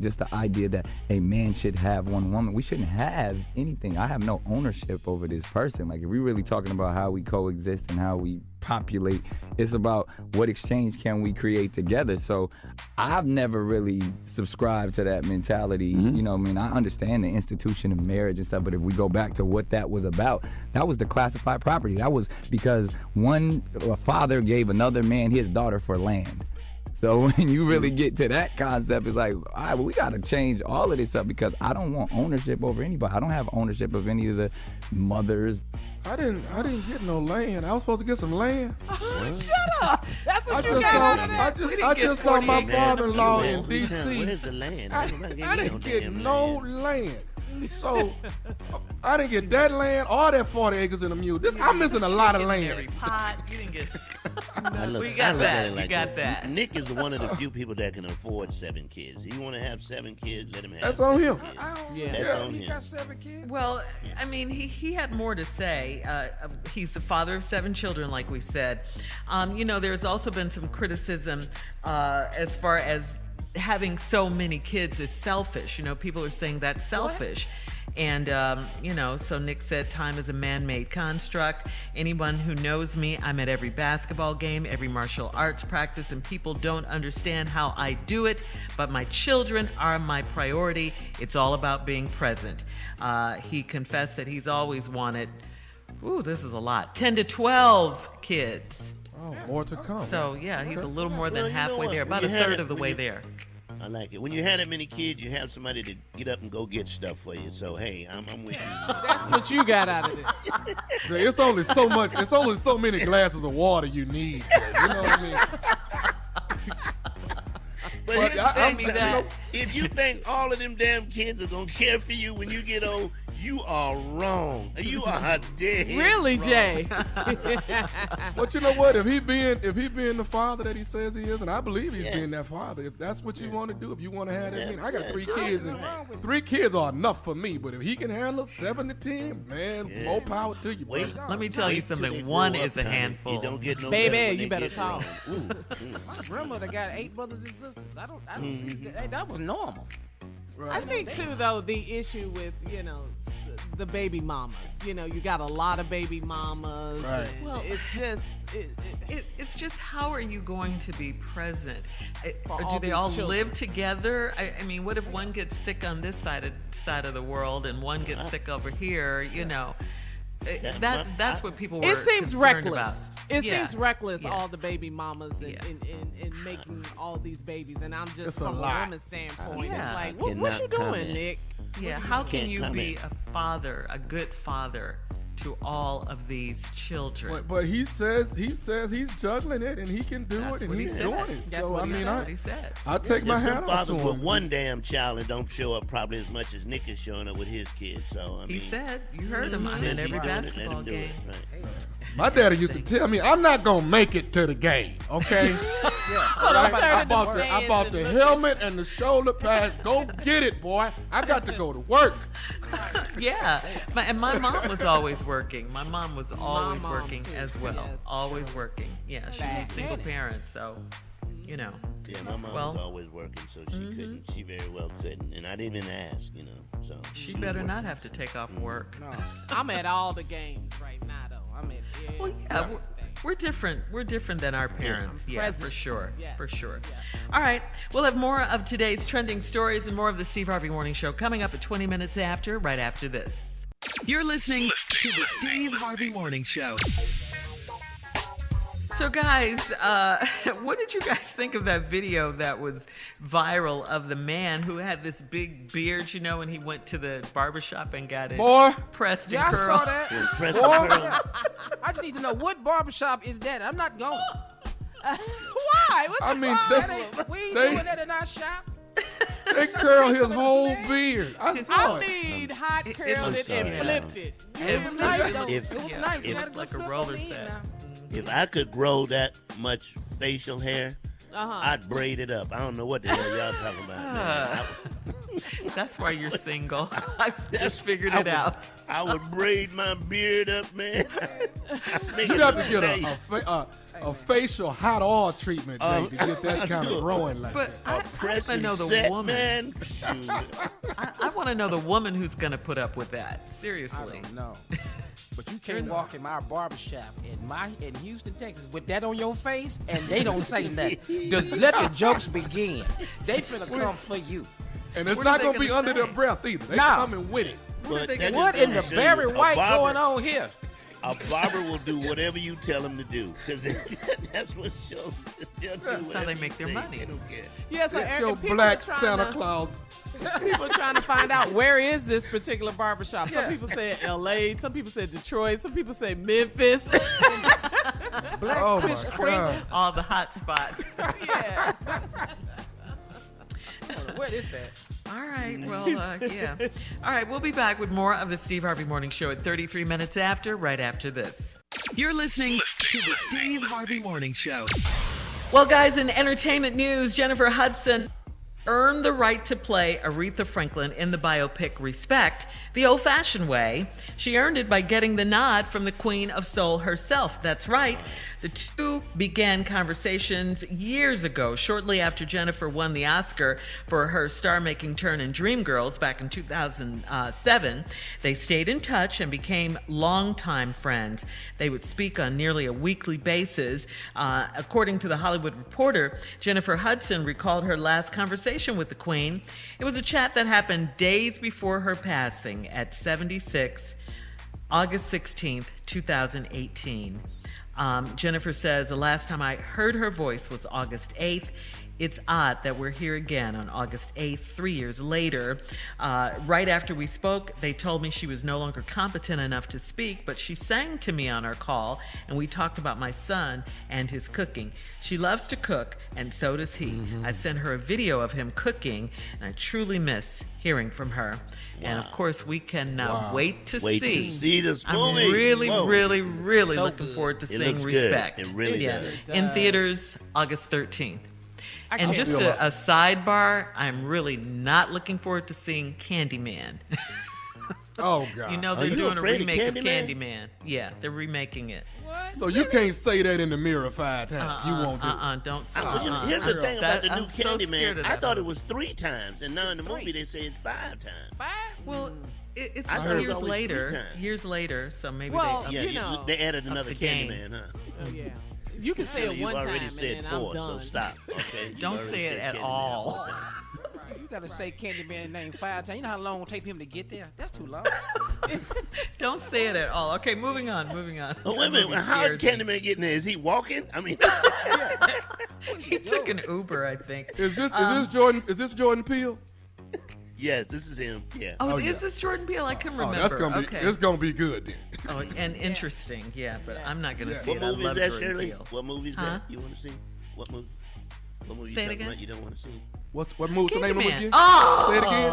just the idea that a man should have one woman, we shouldn't have anything. I have no ownership over this person. If we're really talking about how we coexist and how we populate, it's about what exchange can we create together. So I've never really subscribed to that mentality. Mm-hmm. You know, I mean, I understand the institution of marriage and stuff, but if we go back to what that was about, that was the classified property. That was because a father gave another man his daughter for land. So when you really get to that concept, it's like, all right, well, we got to change all of this up because I don't want ownership over anybody. I don't have ownership of any of the mothers. I didn't get no land. I was supposed to get some land. Shut up. That's what you got out of that. I just saw my father-in-law in D.C. Where's the land? I didn't get no land. So I didn't get that land or that 40 acres in a mule. I'm missing a lot of land. You didn't get. We got that. You got that. Nick is one of the few people that can afford 7 kids. He want to have 7 kids, let him have. That's on him. That's on him. He got 7 kids. Well, I mean, he had more to say. He's the father of 7 children, like we said. You know, there's also been some criticism as far as having so many kids is selfish. You know, people are saying that's selfish. What? And, you know, so Nick said time is a man-made construct. Anyone who knows me, I'm at every basketball game, every martial arts practice, and people don't understand how I do it, but my children are my priority. It's all about being present. He confessed that he's always wanted, this is a lot, 10 to 12 kids. Oh, more to come. So, yeah, he's a little more than halfway there, about a third of the way there. I like it. When you had that many kids, you have somebody to get up and go get stuff for you. So, hey, I'm with you. That's what you got out of this. Jay, it's only so much. It's only so many glasses of water you need. You know what I mean? But if you think all of them damn kids are going to care for you when you get old, You are wrong. You are dead. Really, wrong. Jay? But you know what? If he being the father that he says he is, and I believe he's being that father, if that's what you want to do, if you want to have that, I got 3 kids, and 3 kids are enough for me. But if he can handle 7 to 10, man, more power to you. Wait, let me tell you something. 1 is a handful. You don't get no baby. You better talk. My grandmother got 8 brothers and sisters. I don't see that was normal. Right. I think too, though, the issue with the baby mamas. You got a lot of baby mamas. Right. Well, it's just how are you going to be present? Or do they all live together? I mean, what if one gets sick on this side of the world and one gets sick over here? That's what people were It seems reckless. About. It seems reckless, all the baby mamas and making all these babies. And I'm just from a woman's standpoint. It's like, what you doing, Nick? Yeah, how can you be a father, a good father, to all of these children? But he says he's juggling it and he can do it and he's doing it. That's what he said. I take my hat off to him. With one damn child and don't show up probably as much as Nick is showing up with his kids. So He said, you heard him. I'm in every basketball game. My daddy used to tell me, I'm not gonna make it to the game, okay? I bought the helmet and the shoulder pad. Go get it, boy. I got to go to work. Yeah, and my mom was always working. My mom was always working as well. Yes, always working. Yeah, she was a single parent, so Yeah, my mom was always working, so she couldn't. She very well couldn't, and I didn't even ask, So she better not have to take off work. No. I'm at all the games right now, though. We're different. We're different than our parents. Yeah, for sure. Yeah. For sure. Yeah. All right. We'll have more of today's trending stories and more of the Steve Harvey Morning Show coming up at 20 minutes after, right after this. You're listening to the Steve Harvey Morning Show. So, guys, what did you guys think of that video that was viral of the man who had this big beard, and he went to the barbershop and got it pressed and curled? I saw that. I just need to know, what barbershop is that? I'm not going. Why? What's the problem? We ain't doing that in our shop. They curl his whole beard. I saw it. Mean hot curled it and flipped it. It was nice, though. It was nice. It was like a roller set. If I could grow that much facial hair, I'd braid it up. I don't know what the hell y'all talking about. That's why you're single. I just figured it out. I would braid my beard up, man. You got to get a facial hot oil treatment, Jay, to get that kind of growing like that. I want to know the woman. I want to know the woman who's going to put up with that. Seriously. I don't know. But you can't walk in my barbershop in Houston, Texas, with that on your face, and they don't say nothing. Just let the jokes begin. They finna come for you. And it's not going to be under their breath either. They coming with it. What in the Barry White going on here? A barber will do whatever you tell him to do, because that's what shows. That's how they make their money. They don't care. Yes, it's your black Santa Claus. People are trying to find out where is this particular barbershop. Some people said L.A., some people said Detroit, some people said Memphis. Black Chris Kringle. All the hot spots. Yeah. Where is that? All right, well, yeah. All right, we'll be back with more of the Steve Harvey Morning Show at 33 minutes after, right after this. You're listening to the Steve Harvey Morning Show. Well, guys, in entertainment news, Jennifer Hudson earned the right to play Aretha Franklin in the biopic Respect the old-fashioned way. She earned it by getting the nod from the Queen of Soul herself. That's right. The two began conversations years ago, shortly after Jennifer won the Oscar for her star-making turn in Dreamgirls back in 2007. They stayed in touch and became longtime friends. They would speak on nearly a weekly basis. According to The Hollywood Reporter, Jennifer Hudson recalled her last conversation with the Queen. It was a chat that happened days before her passing at 76, August 16th, 2018. Jennifer says, the last time I heard her voice was August 8th. It's odd that we're here again on August 8th, 3 years later. Right after we spoke, they told me she was no longer competent enough to speak, but she sang to me on our call, and we talked about my son and his cooking. She loves to cook, and so does he. Mm-hmm. I sent her a video of him cooking, and I truly miss hearing from her. Wow. And of course, we cannot wait to see this I'm movie. really So looking forward to It seeing looks Respect. good. It really does. In theaters, August 13th. And can't just feel a sidebar, I'm really not looking forward to seeing Candyman. Oh, God. You know they're doing a remake of Candyman. Yeah, they're remaking it. So you can't say that in the mirror 5 times. You won't do it. Don't. Here's the thing about the new I'm so scared Candyman. of I that thought it movie. was 3 times, and now in the movie they say it's 5 times. Well, it's I thought it was years always 3 later. times. Years later, so maybe Well, they you know, they added another the game. Candyman, huh? Oh yeah. You can say it You've one time already and said then 4, I'm done. so stop. Okay. Don't You already say it said at Candyman all. 4 times. You gotta say Candyman name 5 times. You know how long it will take him to get there? That's too long. Don't say it at all. Okay, moving on. Oh, wait a minute. How is Candyman getting there? Is he walking? I mean, he took an Uber, I think. Is this Jordan Peele? yes, this is him. Yeah. Oh, is this Jordan Peele? I can remember. That's gonna be. Okay. It's gonna be good then. Oh, and interesting, yeah, but I'm not gonna see What it. I movie love is that, Jordan Shirley? Peele. What movie is Huh? that you want to see? What movie? What movie Say you it talking again? about you don't want to see? What movie? The name of it Candyman. again? Oh! Say it again.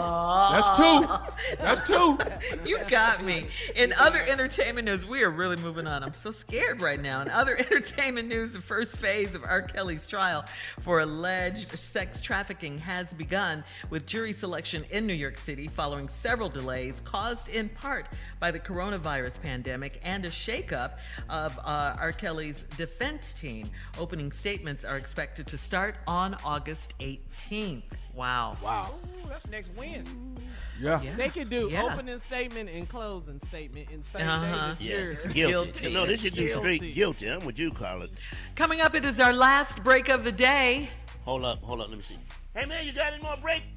That's 2. That's 2. You got me. In other entertainment news, we are really moving on. I'm so scared right now. In other entertainment news, the first phase of R. Kelly's trial for alleged sex trafficking has begun, with jury selection in New York City following several delays caused in part by the coronavirus pandemic and a shakeup of R. Kelly's defense team. Opening statements are expected to start on August 18th. Wow. Ooh, that's next Wednesday. Yeah. They could do Yeah. opening statement and closing statement in same Uh-huh. day. Yeah. Sure. Guilty. No, they should do straight guilty. I'm with you, Carla. Coming up, it is our last break of the day. Hold up. Let me see. Hey, man, you got any more breaks?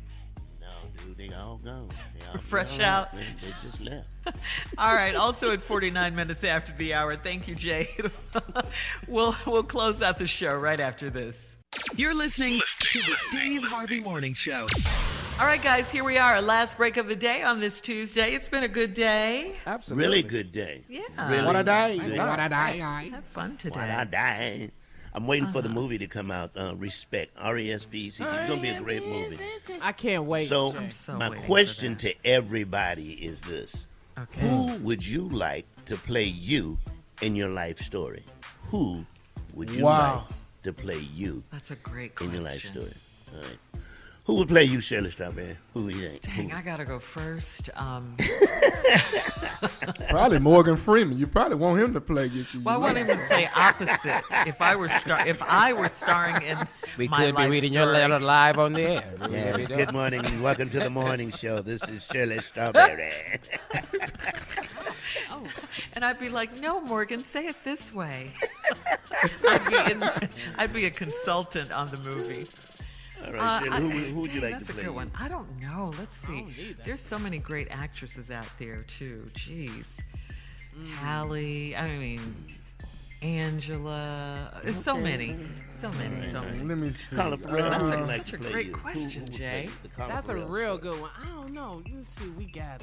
No, dude, they all gone. They all Fresh gone. out. They just left. All right. Also at 49 minutes after the hour. Thank you, Jade. We'll close out the show right after this. You're listening to the Steve Harvey Morning Show. All right, guys, here we are. Last break of the day on this Tuesday. It's been a good day. Absolutely. Really good day. Yeah. Really What a day. good. What a day. Have fun today. What a day. I'm waiting for the movie to come out. Respect. R-E-S-P-E-C-T. It's going to be a great movie. I can't wait. So, Jay. my waiting question to everybody is this. Okay. Who would you like to play you in your life story? Who would you like to play you That's a great in question. your life story? All right. Who would play you, Shirley Strawberry? Who would you think? Dang, I gotta go first. Probably Morgan Freeman. You probably want him to play you. Well, I want him to play opposite. If I were starring in We my could be life reading story. your letter live on the air. Yes, good morning. Welcome to the morning show. This is Shirley Strawberry. Oh, and I'd be like, no, Morgan, say it this way. I'd be a consultant on the movie. All right, Shirley, who would you like That's to play? a good one. I don't know. Let's see. don't either. There's so many great actresses out there too. Jeez, Hallie. I mean, Angela. There's so many. Let me see. Carla Ferrell, That's who would a- you like such to a play great you? question, Who would Jay. play the Carla That's a Ferrell real story? good one. I don't know. Let's see. We got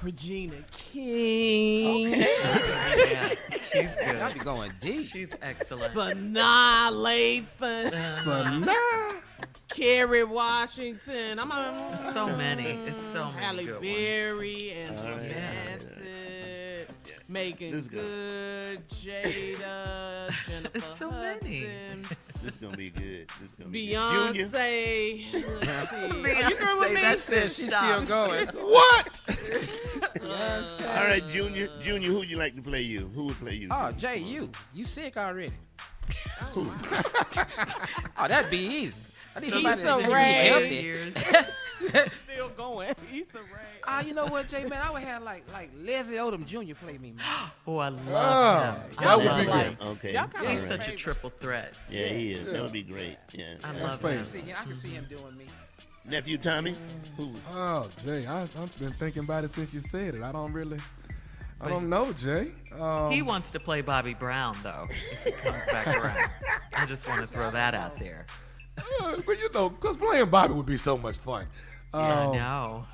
Regina King. Yeah, she's good. I'll be going deep. She's excellent. Sanaa Lathan. Sanaa. Kerry Washington. So many. It's so many Halle good ones. Berry, Angela All right. Bassett, Megan This is Good, Jada, Jennifer It's so many. Hudson, This is gonna be good. This is gonna be good. Junior. Beyonce. Let's see. Are Beyonce, you through with me? that's it. She's Stop. still going. What? All right, Junior. Junior, who would you like to play you? Who would play you? Oh, Jay, you sick already? Oh, that'd be easy. I need somebody Issa that can be Rae. healthy. Years. Still going. Issa Rae. Ah, you know what, Jay, man? I would have like Leslie Odom Jr. play me, man. Oh, I love him. that would I be love good. him. Okay. Y'all kinda all He's right. such a triple threat. Yeah, he is. That would be great. Yeah. I love funny. him. I can see him doing me. Nephew Tommy. Who? Oh, Jay, I've been thinking about it since you said it. I don't know, Jay. He wants to play Bobby Brown, though, if he comes back around. I just want to throw that out there. But you know, because playing Bobby would be so much fun. I know.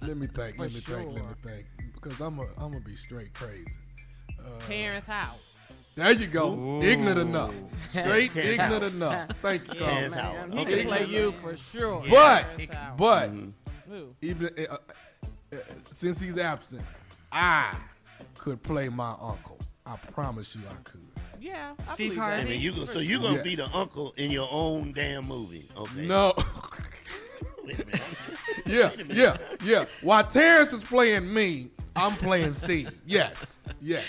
Let me think. Because I'm gonna be straight crazy. Terrence House. There you go. Ooh. Ignorant enough. Straight ignorant enough. Thank you, Tom. He can play you for sure. But even since he's absent, I could play my uncle. I promise you I could. Yeah, Steve Harvey. So you're gonna be the uncle in your own damn movie? Okay. No. Wait a minute. Yeah. While Terrence is playing me, I'm playing Steve. Yes.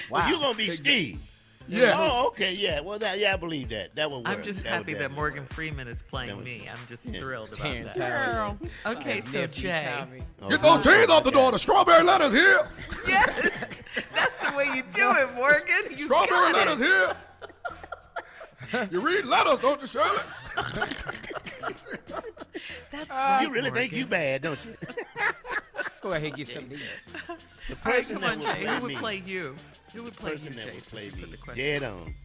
Wow. So you're gonna be Steve. Yeah. Oh, okay. Yeah. Well, I believe that. That would work. I'm just happy that Morgan Freeman is playing me. I'm just thrilled about Terrence that. Girl. Okay, so Jay. Get those chains off the door. The strawberry lettuce here. Yes, that's the way you do it, Morgan. You Strawberry got lettuce it. here. You read letters, don't you, Shirley? That's right, You really Morgan. think you bad, don't you? Let's go ahead and get something to eat. The All right, person come that on, would Jay. play Who would me. play you? Who would play you, Person that Jay? would play Please me. put the question. Dead on.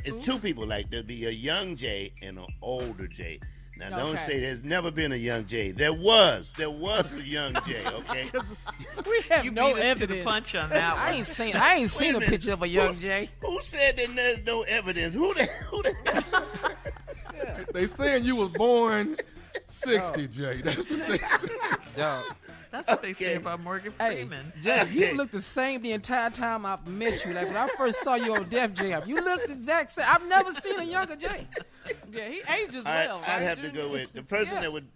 It's two people. Like there'll be a young Jay and an older Jay. Now don't say there's never been a young Jay. There was a young Jay. Okay. We have You no beat us to the evidence. punch on that one. I ain't seen a picture of a young Jay. Who said that there's no evidence? Who the They saying you was born 60, Jay. That's what they say. Dog. That's what they say about Morgan Hey, Freeman. Jay, you look the same the entire time I've met you. Like when I first saw you on Def Jam, you look the exact same. I've never seen a younger Jay. Yeah, he ages I'd well. have right, to Junior? go with the person that would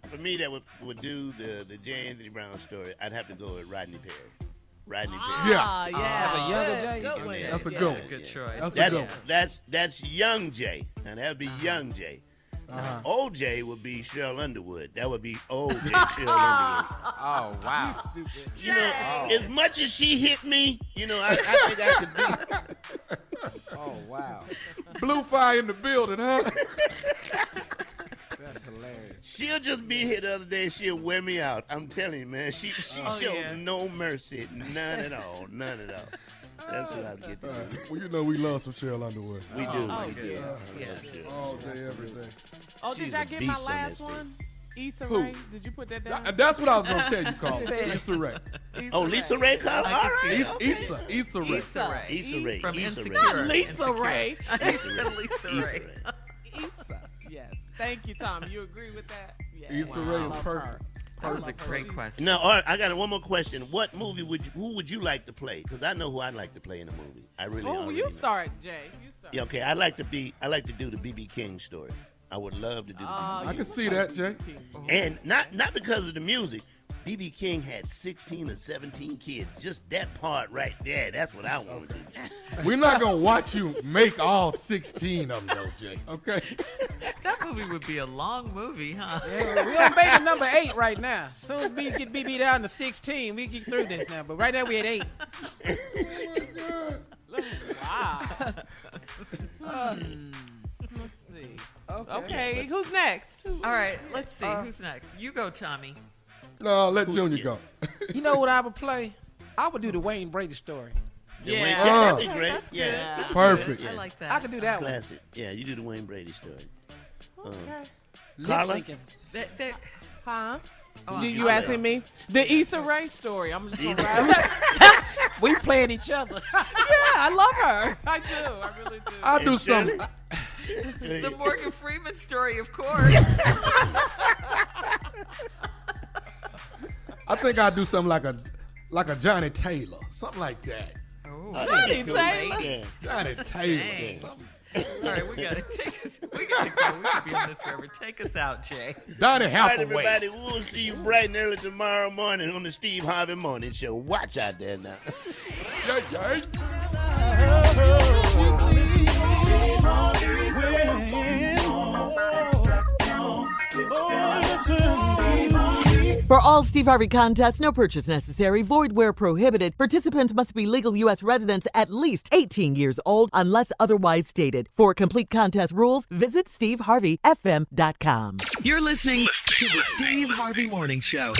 do the J. Anthony Brown story. I'd have to go with Rodney Perry. Rodney Perry. Yeah. As a younger Jay? Good one. That's a Yeah. good one. Good choice. That's a good one. That's young Jay, and that would be young Jay. Old Jay would be Cheryl Underwood. That would be old Jay, Cheryl Underwood. Oh, wow. You know, as much as she hit me, you know, I think I could do. Oh, wow. Blue fire in the building, huh? That's hilarious. She'll just be here the other day. She'll wear me out. I'm telling you, man. She shows no mercy, none at all. That's what I'll get to do. Well, you know we love some Cheryl Underwood. We do. Oh, We good. do. Yeah. All day, every day. Oh, She's did I a get beast my on last that one? Issa Who? Rae? Did you put that down? That's what I was going to tell you, Carl. Issa Rae. Oh, Lisa Ray Carl? All right. Issa Rae. Issa Rae. Issa Rae. From Issa Rae. Insecure. Not Lisa Rae. Lisa Rae. Issa. Yes. Thank you, Tom. You agree with that? Yeah. Issa Rae is perfect. That was a great question. No, all right, I got one more question. What movie who would you like to play? Because I know who I'd like to play in a movie. I really. Oh, already you know. start, Jay. You start. Yeah, okay. I'd like to do the B.B. King story. I would love to do the B.B. I can see that, Jay. And not because of the music. B.B. King had 16 or 17 kids. Just that part right there. That's what I want to do. We're not going to watch you make all 16 of them, though, Jay. Okay? That movie would be a long movie, huh? Yeah, we on baby number 8 right now. As soon as we get BB down to 16, we get through this now. But right now we at 8. Wow. Let's see. Okay, who's next? All right, let's see. Who's next? You go, Tommy. No, let Junior go. You know what I would play? I would do the Wayne Brady story. Yeah. That'd be great. That's Yeah. good. Perfect. I like that. I could do that one. Classic. Yeah, you do the Wayne Brady story. Lip Carla? syncing. Huh? Oh, You asking me? The Issa Rae story. I'm just gonna ride. We playing each other. Yeah, I love her. I do. I really do. I'll do something. The Morgan Freeman story, of course. I think I'll do something like a Johnny Taylor. Something like that. Oh, Johnny Taylor. Yeah. Johnny Taylor. Dang. All right, we gotta go. We could be on this forever. Take us out, Jay. Donnie All right, Hathaway. everybody. We'll see you bright and early tomorrow morning on the Steve Harvey Morning Show. Watch out there now. For all Steve Harvey contests, no purchase necessary, void where prohibited. Participants must be legal U.S. residents at least 18 years old unless otherwise stated. For complete contest rules, visit SteveHarveyFM.com. You're listening to the Steve Harvey Morning Show.